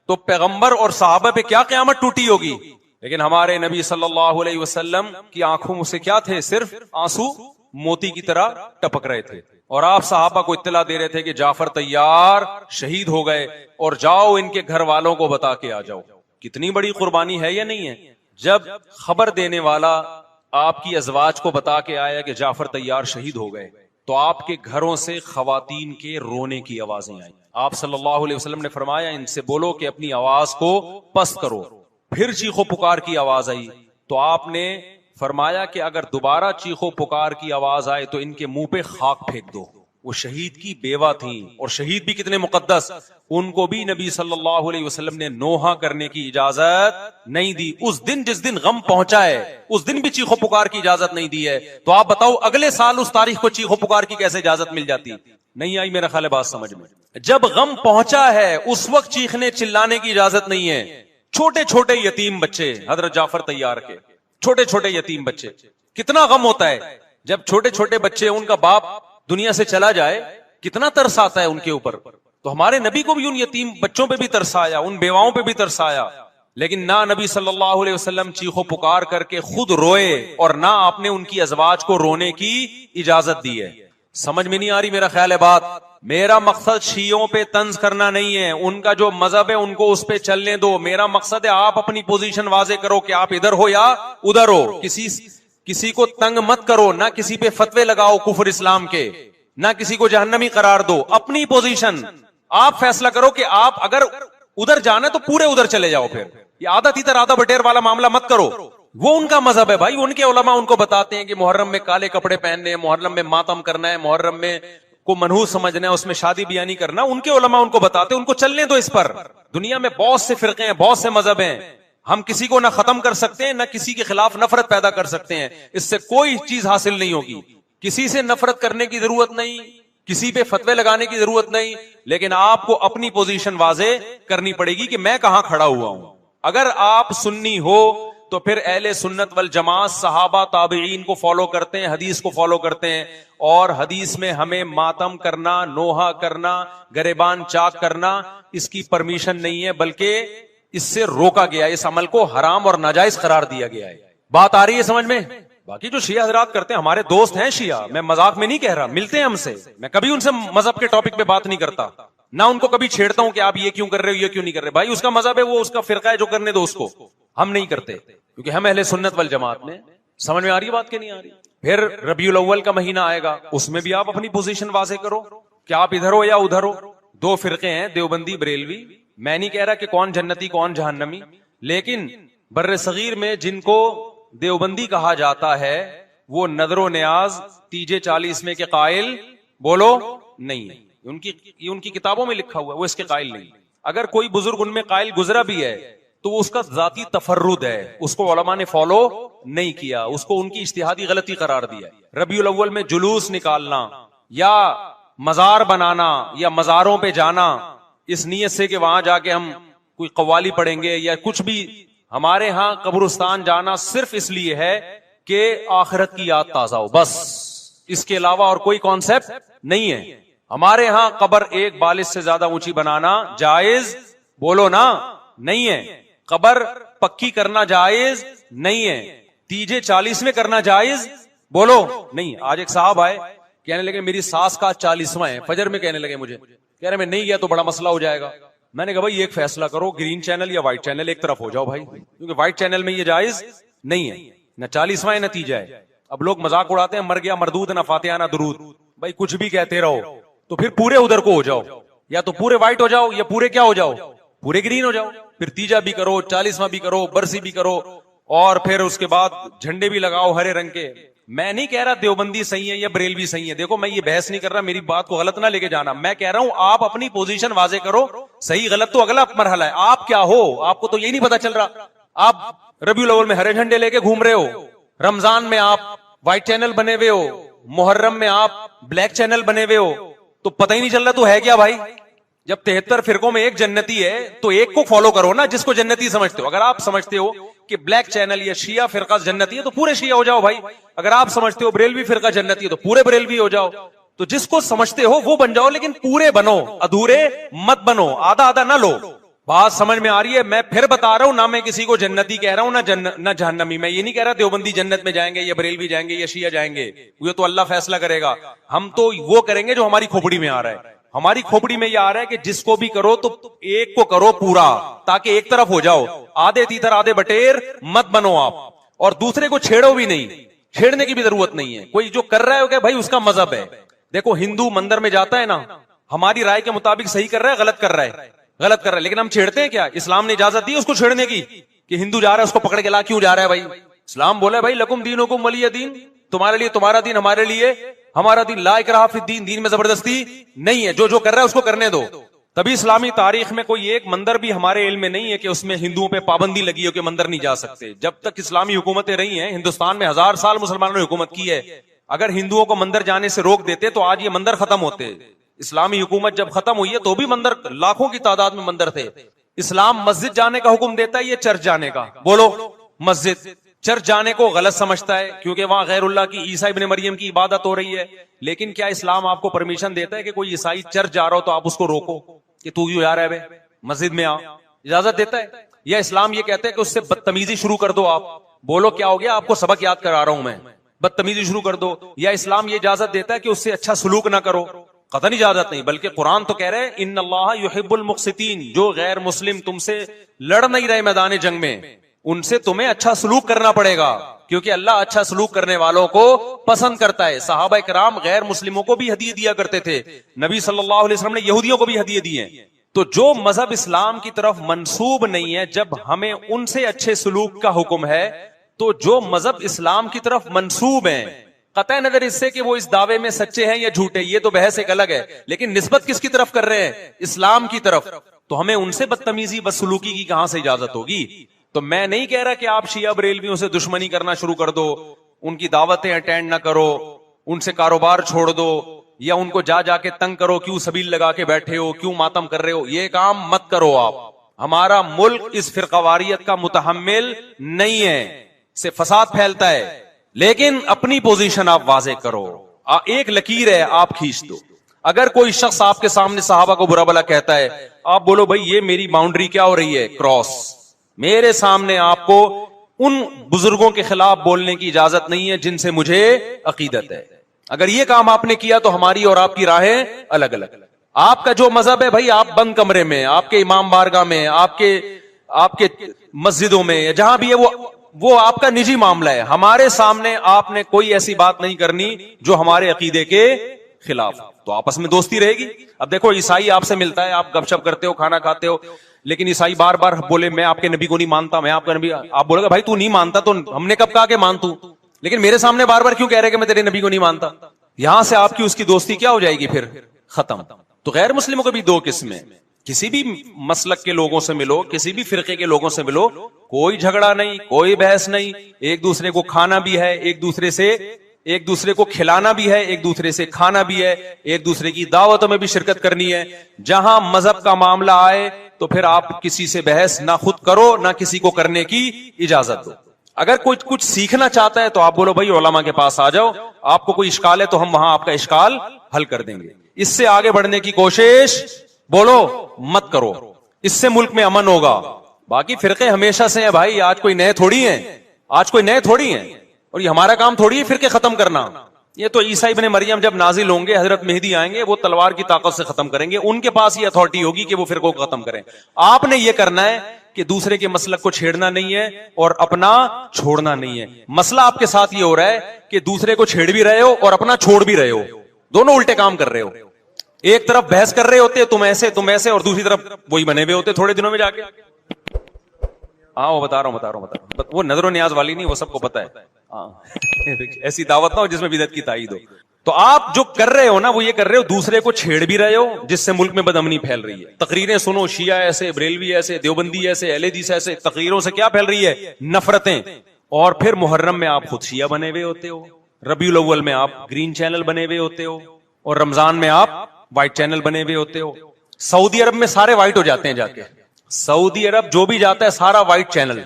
تو پیغمبر اور صحابہ پہ کیا قیامت ٹوٹی ہوگی. لیکن ہمارے نبی صلی اللہ علیہ وسلم کی آنکھوں سے کیا تھے؟ صرف آنسو موتی کی طرح ٹپک رہے تھے، اور آپ صحابہ کو اطلاع دے رہے تھے کہ جعفر طیار شہید ہو گئے اور جاؤ ان کے گھر والوں کو بتا کے آ جاؤ۔ کتنی بڑی قربانی ہے یا نہیں ہے؟ جب خبر دینے والا آپ کی ازواج کو بتا کے آیا کہ جعفر طیار شہید ہو گئے، تو آپ کے گھروں سے خواتین کے رونے کی آوازیں آئیں۔ آپ صلی اللہ علیہ وسلم نے فرمایا ان سے بولو کہ اپنی آواز کو پست کرو۔ پھر چیخو پکار کی آواز آئی تو آپ نے فرمایا کہ اگر دوبارہ چیخو پکار کی آواز آئے تو ان کے منہ پہ خاک پھینک دو۔ وہ شہید کی بیوہ تھیں، اور شہید بھی کتنے مقدس، ان کو بھی نبی صلی اللہ علیہ وسلم نے نوحہ کرنے کی اجازت نہیں دی۔ اس دن جس دن غم پہنچا ہے اس دن بھی چیخو پکار کی اجازت نہیں دی ہے، تو آپ بتاؤ اگلے سال اس تاریخ کو چیخو پکار کی کیسے اجازت مل جاتی؟ نہیں آئی میرا خیال ہے بات سمجھ میں۔ جب غم پہنچا ہے اس وقت چیخنے چلانے کی اجازت نہیں ہے۔ چھوٹے چھوٹے یتیم بچے حضرت جعفر طیار کے، چھوٹے چھوٹے یتیم بچے، کتنا غم ہوتا ہے جب چھوٹے چھوٹے بچے، ان کا باپ دنیا سے چلا جائے، کتنا ترس آتا ہے ان کے اوپر۔ تو ہمارے نبی کو بھی ان یتیم بچوں پہ بھی ترس آیا، ان بیواؤں پہ بھی ترس آیا، لیکن نہ نبی صلی اللہ علیہ وسلم چیخو پکار کر کے خود روئے، اور نہ آپ نے ان کی ازواج کو رونے کی اجازت دی ہے۔ سمجھ میں نہیں آ رہی میرا خیال ہے بات؟ میرا مقصد شیعوں پہ طنز کرنا نہیں ہے، ان کا جو مذہب ہے ان کو اس پہ چلنے دو۔ میرا مقصد ہے آپ اپنی پوزیشن واضح کرو کہ آپ ادھر ہو یا ادھر ہو، کسی کو تنگ مت کرو، نہ کسی پہ فتوے لگاؤ کفر اسلام کے، نہ کسی کو جہنمی قرار دو۔ اپنی پوزیشن آپ فیصلہ کرو کہ آپ اگر ادھر جانا ہے تو پورے ادھر چلے جاؤ، پھر یہ آدھا تیتر آدھا بٹیر والا معاملہ مت کرو۔ وہ ان کا مذہب ہے بھائی، ان کے علماء ان کو بتاتے ہیں کہ محرم میں کالے کپڑے پہننے ہیں، محرم میں ماتم کرنا ہے، محرم میں کو منحوس سمجھنا ہے، اس میں شادی بیاہ نہیں کرنا۔ ان کے علماء ان کو بتاتے ہیں، ان کو چلنے دو اس پر۔ دنیا میں بہت سے فرقے ہیں، بہت سے مذہب ہیں، ہم کسی کو نہ ختم کر سکتے ہیں نہ کسی کے خلاف نفرت پیدا کر سکتے ہیں، اس سے کوئی چیز حاصل نہیں ہوگی۔ کسی سے نفرت کرنے کی ضرورت نہیں، کسی پہ فتوے لگانے کی ضرورت نہیں، لیکن آپ کو اپنی پوزیشن واضح کرنی پڑے گی کہ میں کہاں کھڑا ہوا ہوں۔ اگر آپ سنی ہو تو پھر اہل سنت والجماعت صحابہ تابعین کو فالو کرتے ہیں، حدیث کو فالو کرتے ہیں، اور حدیث میں ہمیں ماتم کرنا، نوحہ کرنا، گریبان چاک کرنا اس کی پرمیشن نہیں ہے، بلکہ اس سے روکا گیا ہے، اس عمل کو حرام اور ناجائز قرار دیا گیا ہے۔ بات آ رہی ہے سمجھ میں؟ باقی جو شیعہ حضرات کرتے ہیں، ہمارے دوست ہیں شیعہ، میں مذاق میں نہیں کہہ رہا، ملتے ہیں ہم سے، میں کبھی ان سے مذہب کے ٹاپک پہ بات نہیں کرتا، نہ ان کو کبھی چھیڑتا ہوں کہ آپ یہ کیوں کر رہے ہو، یہ کیوں نہیں کر رہے۔ بھائی اس کا مذہب ہے، وہ اس کا فرقہ ہے، جو کرنے دو اس کو، ہم نہیں کرتے، کیونکہ ہم اہل سنت والجماعت میں۔ سمجھ میں آ رہی ہے بات کہ نہیں آ رہی؟ پھر ربیع الاول کا مہینہ آئے گا، اس میں بھی آپ اپنی پوزیشن واضح کرو کہ آپ ادھر ہو یا ادھر ہو۔ دو فرقے ہیں، دیوبندی بریلوی، میں نہیں کہہ رہا کہ کون جنتی کون جہنمی، لیکن بر صغیر میں جن کو دیوبندی کہا جاتا ہے وہ نظر و نیاز تیجے 40 کے قائل بولو نہیں ہے، ان کی کتابوں میں لکھا ہوا ہے، وہ اس کے قائل نہیں۔ اگر کوئی بزرگ ان میں قائل گزرا بھی ہے تو وہ اس کا ذاتی تفرد ہے، اس کو علماء نے فالو نہیں کیا، اس کو ان کی اجتہادی غلطی قرار دیا۔ ربیع الاول میں جلوس نکالنا یا مزار بنانا یا مزاروں پہ جانا اس نیت سے کہ وہاں جا کے ہم کوئی قوالی پڑھیں گے یا کچھ بھی، ہمارے ہاں قبرستان جانا صرف اس لیے ہے کہ آخرت کی یاد تازہ ہو، بس، اس کے علاوہ اور کوئی کانسیپٹ نہیں ہے۔ ہمارے ہاں قبر ایک بالش سے زیادہ اونچی بنانا جائز بولو نا نہیں ہے، قبر پکی کرنا جائز نہیں ہے، تیجے 40 میں کرنا جائز بولو نہیں۔ آج ایک صاحب آئے، کہنے لگے میری ساس کا 40واں ہے، فجر میں کہنے لگے مجھے، کہہ رہے میں نہیں گیا تو بڑا مسئلہ ہو جائے گا۔ میں نے کہا بھائی ایک فیصلہ کرو، گرین چینل یا وائٹ چینل، ایک طرف ہو جاؤ بھائی، کیونکہ وائٹ چینل میں یہ جائز نہیں ہے، نہ 40واں نتیجہ ہے۔ اب لوگ مذاق اڑاتے ہیں مر گیا مردود نہ فاتحہ نہ درود، بھائی کچھ بھی کہتے رہو تو پھر پورے ادھر کو ہو جاؤ، یا تو پورے وائٹ ہو جاؤ یا پورے کیا ہو جاؤ، پورے گرین ہو جاؤ، پھر تیجا بھی کرو، 40واں بھی کرو، برسی بھی کرو، اور پھر اس کے بعد جھنڈے بھی لگاؤ ہرے رنگ کے۔ میں نہیں کہہ رہا دیوبندی صحیح ہے یا بریلوی صحیح ہے، دیکھو میں یہ بحث نہیں کر رہا، میری بات کو غلط نہ لے کے جانا، میں کہہ رہا ہوں آپ اپنی پوزیشن واضح کرو، صحیح غلط تو اگلا مرحلہ ہے، آپ کیا ہو، آپ کو تو یہی نہیں پتا چل رہا، آپ ربیع الاول میں ہرے جھنڈے لے کے گھوم رہے ہو، رمضان میں آپ وائٹ چینل بنے ہوئے ہو، محرم میں آپ بلیک چینل بنے ہوئے ہو، تو پتہ ہی نہیں چل رہا تو ہے کیا بھائی؟ جب 73 فرقوں میں ایک جنتی ہے تو ایک کو فالو کرو نا جس کو جنتی سمجھتے ہو۔ اگر آپ سمجھتے ہو کہ بلیک چینل یا شیعہ فرقہ جنتی ہے تو پورے شیعہ ہو جاؤ بھائی، اگر آپ سمجھتے ہو بریلوی فرقہ جنتی ہے تو پورے بریلوی ہو جاؤ، تو جس کو سمجھتے ہو وہ بن جاؤ، لیکن پورے بنو، ادھورے مت بنو، آدھا آدھا نہ لو۔ بات سمجھ میں آ رہی ہے؟ میں پھر بتا رہا ہوں، نہ میں کسی کو جنتی کہہ رہا ہوں نہ جہنمی. میں یہ نہیں کہہ رہا دیوبندی جنت میں جائیں گے یا بریلوی جائیں گے یا شیعہ جائیں گے، یہ تو اللہ فیصلہ کرے گا. ہم تو وہ کریں گے جو ہماری کھوپڑی میں آ رہا ہے. ہماری کھوپڑی میں یہ آ رہا ہے کہ جس کو بھی کرو تو ایک کو کرو پورا، تاکہ ایک طرف ہو جاؤ. آدھے تیتر آدھے بٹیر مت بنو آپ، اور دوسرے کو چھیڑو بھی نہیں. چھیڑنے کی بھی ضرورت نہیں ہے. کوئی جو کر رہا ہے کہ بھائی اس کا مذہب ہے. دیکھو ہندو مندر میں جاتا ہے نا، ہماری رائے کے مطابق صحیح کر رہا ہے غلط کر رہا ہے، غلط کر رہا ہے، لیکن ہم چھیڑتے ہیں کیا؟ اسلام نے اجازت دی اس کو چھیڑنے کی کہ ہندو جا رہا ہے اس کو پکڑ کے لا کیوں جا رہا ہے؟ بھائی اسلام بولا ہے بھائی لکم دینکم ولی دین، تمہارے لیے تمہارا دین، ہمارے لیے ہمارا دین. لا اکراہ فی الدین، دین میں زبردستی نہیں ہے. جو کر رہا ہے اس کو کرنے دو. تبھی اسلامی تاریخ میں کوئی ایک مندر بھی ہمارے علم میں نہیں ہے کہ اس میں ہندوؤں پہ پابندی لگی ہو کہ مندر نہیں جا سکتے. جب تک اسلامی حکومتیں رہی ہیں ہندوستان میں 1000 سال مسلمانوں نے حکومت کی ہے. اگر ہندوؤں کو مندر جانے سے روک دیتے تو آج یہ مندر ختم ہوتے. اسلامی حکومت جب ختم ہوئی ہے تو بھی مندر لاکھوں کی تعداد میں مندر تھے. اسلام مسجد جانے کا حکم دیتا ہے، یہ چرچ جانے کا. بولو مسجد. چرچ جانے کو غلط سمجھتا ہے کیونکہ وہاں غیر اللہ کی، عیسیٰ ابن مریم کی عبادت ہو رہی ہے. لیکن کیا اسلام آپ کو پرمیشن دیتا ہے کہ کوئی عیسائی چرچ جا رہا ہو تو آپ اس کو روکو کہ تو کیوں جا رہا ہے بے مسجد میں آ؟ اجازت دیتا ہے؟ یا اسلام یہ کہتا ہے کہ اس سے بدتمیزی شروع کر دو؟ آپ بولو کیا ہو گیا؟ آپ کو سبق یاد کرا رہا ہوں میں. بدتمیزی شروع کر دو. یا اسلام یہ اجازت دیتا ہے کہ اس سے اچھا سلوک نہ کرو؟ قطعاً اجازت نہیں. بلکہ قرآن تو کہہ رہے ان اللہ یحب المقسطین، جو غیر مسلم تم سے لڑ نہیں رہے میدان جنگ میں، ان سے تمہیں اچھا سلوک کرنا پڑے گا، کیونکہ اللہ اچھا سلوک کرنے والوں کو پسند کرتا ہے. صحابہ کرام غیر مسلموں کو بھی ہدیے دیا کرتے تھے. نبی صلی اللہ علیہ وسلم نے یہودیوں کو بھی ہدیے دیے. تو جو مذہب اسلام کی طرف منسوب نہیں ہے، جب ہمیں ان سے اچھے سلوک کا حکم ہے، تو جو مذہب اسلام کی طرف منسوب ہیں، قطع نظر اس سے کہ وہ اس دعوے میں سچے ہیں یا جھوٹے، یہ تو بحث ایک الگ ہے، لیکن نسبت کس کی طرف کر رہے ہیں؟ اسلام کی طرف. تو ہمیں ان سے بدتمیزی بدسلوکی کی کہاں سے اجازت ہوگی؟ تو میں نہیں کہہ رہا کہ آپ شیعہ بریلویوں سے دشمنی کرنا شروع کر دو، ان کی دعوتیں اٹینڈ نہ کرو، ان سے کاروبار چھوڑ دو، یا ان کو جا کے تنگ کرو، کیوں سبیل لگا کے بیٹھے ہو، کیوں ماتم کر رہے ہو. یہ کام مت کرو آپ. ہمارا ملک اس فرقواریت کا متحمل نہیں ہے، سے فساد پھیلتا ہے. لیکن اپنی پوزیشن آپ واضح کرو. ایک لکیر ہے آپ کھینچ دو. اگر کوئی شخص آپ کے سامنے صحابہ کو برا بلا کہتا ہے، آپ بولو بھائی یہ میری باؤنڈری کیا ہو رہی ہے؟ کراس. میرے سامنے آپ کو ان بزرگوں کے خلاف بولنے کی اجازت نہیں ہے جن سے مجھے عقیدت ہے. اگر یہ کام آپ نے کیا تو ہماری اور آپ کی راہیں الگ الگ. آپ کا جو مذہب ہے بھائی، آپ بند کمرے میں، آپ کے امام بارگاہ میں، آپ کے مسجدوں میں، جہاں بھی ہے وہ آپ کا نجی معاملہ ہے. ہمارے سامنے آپ نے کوئی ایسی بات نہیں کرنی جو ہمارے عقیدے کے خلاف. تو آپس میں دوستی رہے گی. اب دیکھو عیسائی آپ سے ملتا ہے، آپ گپ شپ کرتے ہو، کھانا کھاتے ہو، لیکن عیسائی بار بار بولے میں آپ کے نبی کو نہیں مانتا، میں آپ کا نبی. آپ بولے گا بھائی تو نہیں مانتا تو ہم نے کب کہا کہ مان تو، لیکن میرے سامنے بار بار کیوں کہہ رہے کہ میں تیرے نبی کو نہیں مانتا؟ یہاں سے آپ کی اس کی دوستی کیا ہو جائے گی؟ پھر ختم. تو غیر مسلموں کو بھی دو قسمیں. کسی بھی مسلک کے لوگوں سے ملو، کسی بھی فرقے کے لوگوں سے ملو، کوئی جھگڑا نہیں، کوئی بحث نہیں. ایک دوسرے کو کھانا بھی ہے، ایک دوسرے کو کھلانا بھی ہے، ایک دوسرے سے کھانا بھی ہے، ایک دوسرے کی دعوتوں میں بھی شرکت کرنی ہے. جہاں مذہب کا معاملہ آئے تو پھر آپ کسی سے بحث نہ خود کرو نہ کسی کو کرنے کی اجازت دو. اگر کوئی کچھ سیکھنا چاہتا ہے تو آپ بولو بھائی علماء کے پاس آ جاؤ، آپ کو کوئی اشکال ہے تو ہم وہاں آپ کا اشکال حل کر دیں گے. اس سے آگے بڑھنے کی کوشش بولو مت کرو. اس سے ملک میں امن ہوگا. باقی فرقے ہمیشہ سے ہیں بھائی، آج کوئی نئے تھوڑی ہیں، اور یہ ہمارا کام تھوڑی ہے فرقے ختم کرنا. یہ تو عیسیٰ ابن مریم جب نازل ہوں گے، حضرت مہدی آئیں گے، وہ تلوار کی طاقت سے ختم کریں گے. ان کے پاس یہ اتھارٹی ہوگی کہ وہ فرقوں کو ختم کریں. آپ نے یہ کرنا ہے کہ دوسرے کے مسلک کو چھیڑنا نہیں ہے اور اپنا چھوڑنا نہیں ہے. مسئلہ آپ کے ساتھ یہ ہو رہا ہے کہ دوسرے کو چھیڑ بھی رہے ہو اور اپنا چھوڑ بھی رہے ہو. دونوں الٹے کام کر رہے ہو. ایک طرف بحث کر رہے ہوتے تم ایسے اور دوسری طرف وہی بنے ہوئے ہوتے تھوڑے دنوں میں جا کے. ہاں وہ بتا رہا ہوں وہ نظر و نیاز والی نہیں، وہ سب کو پتا ہے. ایسی دعوت نہ ہو جس میں بدعت کی تائید ہو. تو آپ جو کر رہے ہو نا وہ یہ کر رہے ہو دوسرے کو چھیڑ بھی رہے ہو، جس سے ملک میں بدامنی پھیل رہی ہے. تقریریں سنو، شیعہ ایسے، بریلوی ایسے، دیوبندی ایسے، اہل حدیث ایسے. تقریروں سے کیا پھیل رہی ہے؟ نفرتیں. اور پھر محرم میں آپ خود شیعہ بنے ہوئے ہوتے ہو، ربیع الاول میں آپ گرین چینل بنے ہوئے ہوتے ہو، اور رمضان میں آپ وائٹ چینل بنے ہوئے ہوتے ہو. سعودی عرب میں سارے وائٹ ہو جاتے ہیں جا کے. سعودی عرب جو بھی جاتا ہے سارا وائٹ چینل.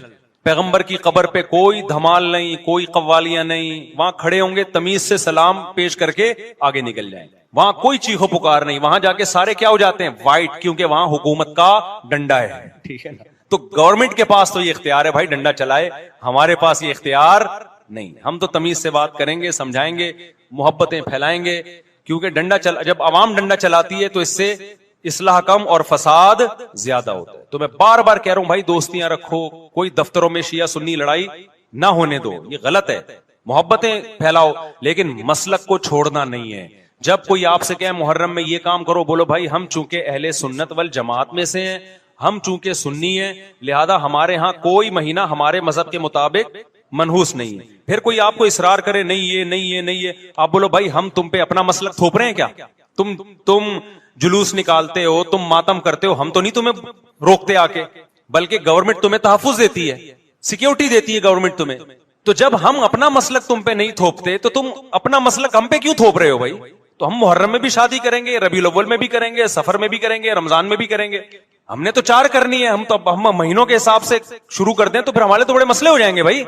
پیغمبر کی قبر پہ کوئی دھمال نہیں, کوئی قوالیاں نہیں, وہاں کھڑے ہوں گے تمیز سے سلام پیش کر کے آگے نکل جائیں. وہاں کوئی چیخو پکار نہیں, وہاں جا کے سارے کیا ہو جاتے ہیں, وائٹ, کیونکہ وہاں حکومت کا ڈنڈا ہے. ٹھیک ہے نا, تو گورنمنٹ کے پاس تو یہ اختیار ہے بھائی ڈنڈا چلائے, ہمارے پاس یہ اختیار نہیں. ہم تو تمیز سے بات کریں گے, سمجھائیں گے, محبتیں پھیلائیں گے, کیونکہ جب عوام ڈنڈا چلاتی ہے تو اس سے اصلاح کم اور فساد زیادہ ہوتا ہے. تو میں بار بار کہہ رہا ہوں بھائی دوستیاں رکھو, کوئی دفتروں میں شیعہ سنی لڑائی نہ ہونے دو, یہ غلط ہے. محبتیں پھیلاؤ لیکن مسلک کو چھوڑنا نہیں ہے. جب کوئی آپ سے کہے محرم میں یہ کام کرو, بولو بھائی ہم چونکہ اہل سنت والجماعت میں سے ہیں, ہم چونکہ سنی ہیں, لہذا ہمارے ہاں کوئی مہینہ ہمارے مذہب کے مطابق منحوس نہیں ہے. پھر کوئی آپ کو اصرار کرے نہیں یہ نہیں یہ نہیں یہ, آپ بولو بھائی ہم تم پہ اپنا مسلک تھوپ رہے ہیں کیا؟ تم جلوس نکالتے ہو, تم ماتم کرتے ہو, ہم تو نہیں تمہیں روکتے آ کے, بلکہ گورنمنٹ تمہیں تحفظ دیتی ہے, سیکیورٹی دیتی ہے گورنمنٹ تمہیں. تو جب ہم اپنا مسلک تم پہ نہیں تھوپتے تو تم اپنا مسلک ہم پہ کیوں تھوپ رہے ہو بھائی؟ تو ہم محرم میں بھی شادی کریں گے, ربیع الاول میں بھی کریں گے, سفر میں بھی کریں گے, رمضان میں بھی کریں گے. ہم نے تو 4 کرنی ہے, ہم مہینوں کے حساب سے شروع کر دیں تو پھر ہمارے تو بڑے مسئلے ہو جائیں گے بھائی.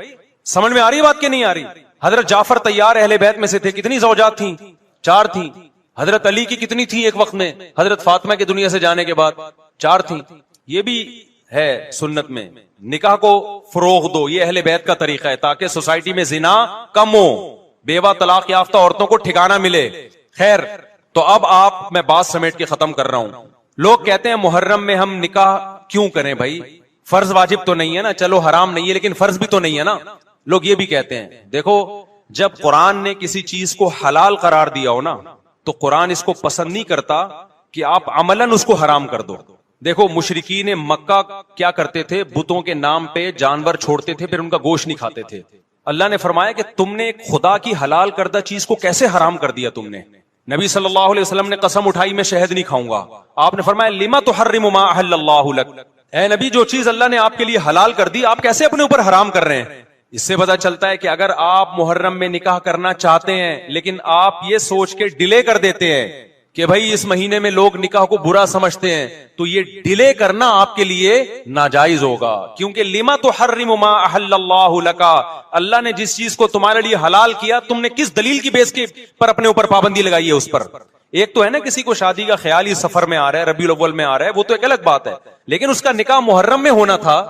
سمجھ میں آ رہی بات کہ نہیں آ رہی؟ حضرت جعفر طیار اہل بیت میں سے تھے, کتنی زوجات تھیں؟ 4 تھیں. حضرت علی کی کتنی تھی ایک وقت میں؟ حضرت فاطمہ کے دنیا سے جانے کے بعد 4 تھیں. یہ بھی ہے سنت میں, نکاح کو فروغ دو, یہ اہل بیت کا طریقہ ہے تاکہ سوسائٹی میں زنا کم ہو, بیوہ طلاق یافتہ عورتوں کو ٹھکانہ ملے. خیر, تو اب میں بات سمیٹ کے ختم کر رہا ہوں. لوگ کہتے ہیں محرم میں ہم نکاح کیوں کریں بھائی, فرض واجب تو نہیں ہے نا, چلو حرام نہیں ہے لیکن فرض بھی تو نہیں ہے نا. لوگ یہ بھی کہتے ہیں. دیکھو جب قرآن نے کسی چیز کو حلال قرار دیا ہو نا تو قرآن اس کو پسند نہیں کرتا کہ آپ عملاً اس کو حرام کر دو. دیکھو مشرکین مکہ کیا کرتے تھے, بتوں کے نام پہ جانور چھوڑتے تھے, پھر ان کا گوشت نہیں کھاتے تھے. اللہ نے فرمایا کہ تم نے خدا کی حلال کردہ چیز کو کیسے حرام کر دیا تم نے. نبی صلی اللہ علیہ وسلم نے قسم اٹھائی میں شہد نہیں کھاؤں گا. آپ نے فرمایا لما تحرم ما احل اللہ لک, اے نبی جو چیز اللہ نے آپ کے لیے حلال کر دی آپ کیسے اپنے اوپر حرام کر رہے ہیں. اس سے پتہ چلتا ہے کہ اگر آپ محرم میں نکاح کرنا چاہتے ہیں لیکن آپ یہ سوچ کے ڈیلے کر دیتے ہیں کہ بھائی اس مہینے میں لوگ نکاح کو برا سمجھتے ہیں, تو یہ ڈیلے کرنا آپ کے لیے ناجائز ہوگا. کیونکہ لما تحرم ما احل اللہ لک, اللہ نے جس چیز کو تمہارے لیے حلال کیا تم نے کس دلیل کی بیس کے پر اپنے اوپر پابندی لگائی ہے اس پر. ایک تو ہے نا کسی کو شادی کا خیال ہی سفر میں آ رہا ہے, ربیع الاول میں آ رہا ہے, وہ تو ایک الگ بات ہے, لیکن اس کا نکاح محرم میں ہونا تھا,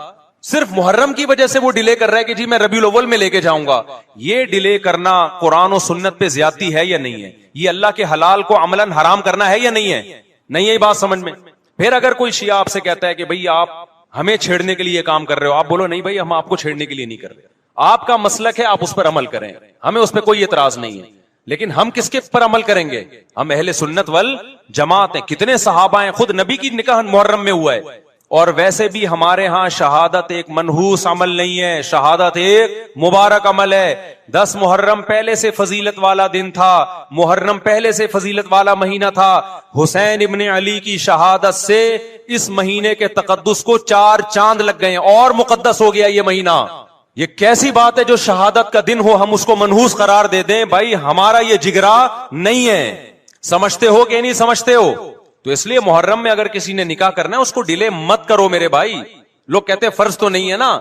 صرف محرم کی وجہ سے وہ ڈیلے کر رہا ہے کہ جی میں ربیع الاول میں لے کے جاؤں گا. یہ ڈیلے کرنا قرآن و سنت پہ زیادتی ہے یا نہیں ہے؟ یہ اللہ کے حلال کو عملاً حرام کرنا ہے یا نہیں ہے؟ نہیں ہے یہ بات سمجھ میں. پھر اگر کوئی شیعہ آپ سے کہتا ہے کہ بھئی آپ ہمیں چھیڑنے کے لیے یہ کام کر رہے ہو, آپ بولو نہیں بھائی ہم آپ کو چھیڑنے کے لیے نہیں کر رہے, آپ کا مسلک ہے, آپ اس پر عمل کریں, ہمیں اس پہ کوئی اعتراض نہیں ہے. لیکن ہم کس کے پر عمل کریں گے؟ ہم اہل سنت والجماعت ہیں. کتنے صحابہ ہیں, خود نبی کی نکاح محرم میں ہوا ہے. اور ویسے بھی ہمارے ہاں شہادت ایک منحوس عمل نہیں ہے, شہادت ایک مبارک عمل ہے. 10 محرم پہلے سے فضیلت والا دن تھا, محرم پہلے سے فضیلت والا مہینہ تھا. حسین ابن علی کی شہادت سے اس مہینے کے تقدس کو 4 چاند لگ گئے اور مقدس ہو گیا یہ مہینہ. یہ کیسی بات ہے جو شہادت کا دن ہو ہم اس کو منحوس قرار دے دیں؟ بھائی ہمارا یہ جگرا نہیں ہے. سمجھتے ہو کہ نہیں سمجھتے ہو؟ تو اس لیے محرم میں اگر کسی نے نکاح کرنا ہے اس کو ڈیلے مت کرو میرے بھائی. لوگ کہتے ہیں فرض تو نہیں ہے نا,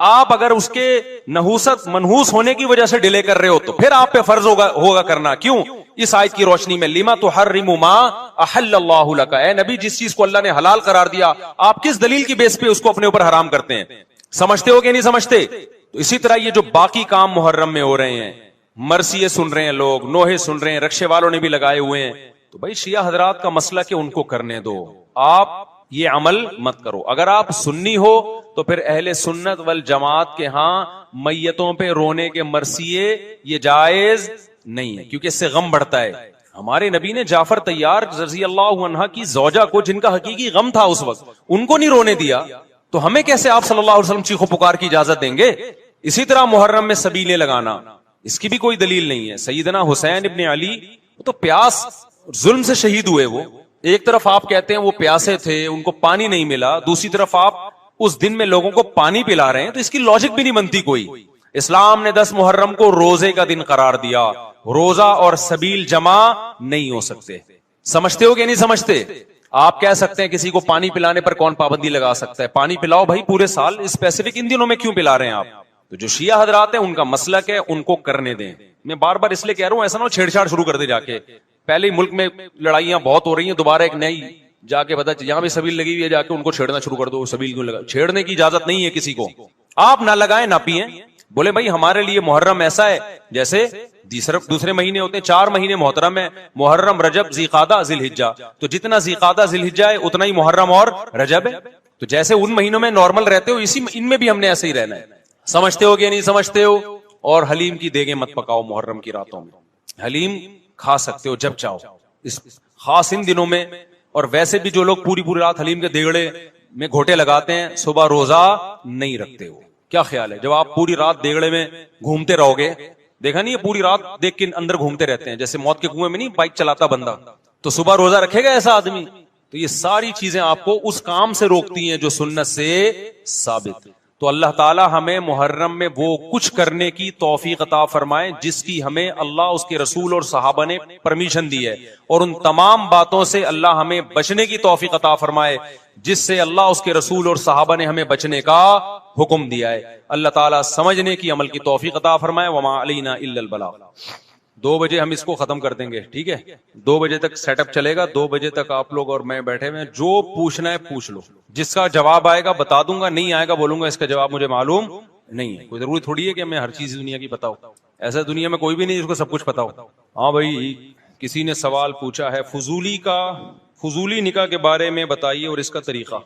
آپ اگر اس کے نحوست منحوس ہونے کی وجہ سے ڈیلے کر رہے ہو تو پھر آپ پہ فرض ہوگا کرنا. کیوں؟ اس آیت کی روشنی میں لما تحرم ما احل اللہ لک, اے نبی جس چیز کو اللہ نے حلال قرار دیا آپ کس دلیل کی بیس پہ اس کو اپنے اوپر حرام کرتے ہیں؟ سمجھتے ہو کہ نہیں سمجھتے؟ تو اسی طرح یہ جو باقی کام محرم میں ہو رہے ہیں, مرثیے سن رہے ہیں لوگ, نوحے سن رہے ہیں, رکشے والوں نے بھی لگائے ہوئے ہیں, تو بھائی شیعہ حضرات کا مسئلہ کہ ان کو کرنے دو, آپ یہ عمل مت کرو. اگر آپ سنی ہو تو پھر اہل سنت والجماعت کے ہاں میتوں پہ رونے کے مرثیے یہ جائز نہیں ہے, کیونکہ اس سے غم بڑھتا ہے. ہمارے نبی نے جعفر طیار رضی اللہ عنہ کی زوجہ کو, جن کا حقیقی غم تھا اس وقت, ان کو نہیں رونے دیا, تو ہمیں کیسے آپ صلی اللہ علیہ وسلم چیخو پکار کی اجازت دیں گے؟ اسی طرح محرم میں سبیلے لگانا, اس کی بھی کوئی دلیل نہیں ہے. سیدنا حسین ابن علی وہ تو پیاس ظلم سے شہید ہوئے. وہ ایک طرف آپ کہتے ہیں وہ پیاسے تھے, ان کو پانی نہیں ملا, دوسری طرف آپ اس دن میں لوگوں کو پانی پلا رہے ہیں, تو اس کی لاجک بھی نہیں بنتی کوئی. اسلام نے 10 محرم کو روزے کا دن قرار دیا, روزہ اور سبیل جمع نہیں ہو سکتے. سمجھتے ہو کہ نہیں سمجھتے؟ آپ کہہ سکتے ہیں کسی کو پانی پلانے پر کون پابندی لگا سکتا ہے؟ پانی پلاؤ بھائی پورے سال، اسپیسیفک ان دنوں میں کیوں پلا رہے ہیں آپ؟ تو جو شیعہ حضرات ہیں ان کا مسلک ہے، ان کو کرنے دیں. میں بار بار اس لیے کہہ رہا ہوں ایسا نہ ہو چھیڑ چھاڑ شروع کر دے جا کے. پہلے ہی ملک میں لڑائیاں بہت ہو رہی ہیں، دوبارہ ایک نئی جا کے پتا یہاں بھی سبیل لگی ہوئی ہے، جا کے ان کو چھیڑنا شروع کر دو. سبیل کیوں لگا؟ چھیڑنے کی اجازت نہیں ہے کسی کو. آپ نہ لگائیں نہ پیئیں. بولے بھائی ہمارے لیے محرم ایسا ہے جیسے دوسرے مہینے ہوتے ہیں، 4 مہینے محترم ہے، محرم، رجب، ذی قعدہ، ذی الحجہ. تو جتنا ذی قعدہ ذی الحجہ ہے اتنا ہی محرم اور رجب ہے. تو جیسے ان مہینوں میں نارمل رہتے ہو اسی ان میں بھی ہم نے ایسے ہی رہنا ہے. سمجھتے ہو کہ نہیں سمجھتے ہو؟ اور حلیم کی دیگیں مت پکاؤ محرم کی راتوں میں. حلیم کھا سکتے ہو جب چاہو اس خاص ان دنوں میں. اور ویسے بھی جو لوگ پوری رات حلیم کے دیگڑے میں گھوٹے لگاتے ہیں صبح روزہ نہیں رکھتے ہو. کیا خیال ہے جب آپ پوری رات دیگڑے میں گھومتے رہو گے؟ دیکھا نہیں یہ پوری رات دیکھ کے اندر گھومتے رہتے ہیں جیسے موت کے کنویں میں نہیں بائک چلاتا بندہ. تو صبح روزہ رکھے گا ایسا آدمی؟ تو یہ ساری چیزیں آپ کو اس کام سے روکتی ہیں جو سنت سے ثابت. تو اللہ تعالی ہمیں محرم میں وہ کچھ کرنے کی توفیق عطا فرمائے جس کی ہمیں اللہ، اس کے رسول اور صحابہ نے پرمیشن دی ہے، اور ان تمام باتوں سے اللہ ہمیں بچنے کی توفیق عطا فرمائے جس سے اللہ، اس کے رسول اور صحابہ نے ہمیں بچنے کا حکم دیا ہے. اللہ تعالیٰ سمجھنے کی، عمل کی توفیق عطا فرمائے. وما علینا الا البلاغ. 2 بجے ہم اس کو ختم کر دیں گے، ٹھیک ہے؟ 2 بجے تک سیٹ اپ چلے گا. 2 بجے تک آپ لوگ اور میں بیٹھے ہوئے ہیں، جو پوچھنا ہے پوچھ لو. جس کا جواب آئے گا بتا دوں گا، نہیں آئے گا بولوں گا اس کا جواب مجھے معلوم نہیں ہے. کوئی ضروری تھوڑی ہے کہ میں ہر چیز دنیا کی بتاؤں. ایسا دنیا میں کوئی بھی نہیں جس کو سب کچھ پتا ہو. ہاں بھائی، کسی نے سوال پوچھا ہے فضولی نکاح کے بارے میں بتائیے اور اس کا طریقہ.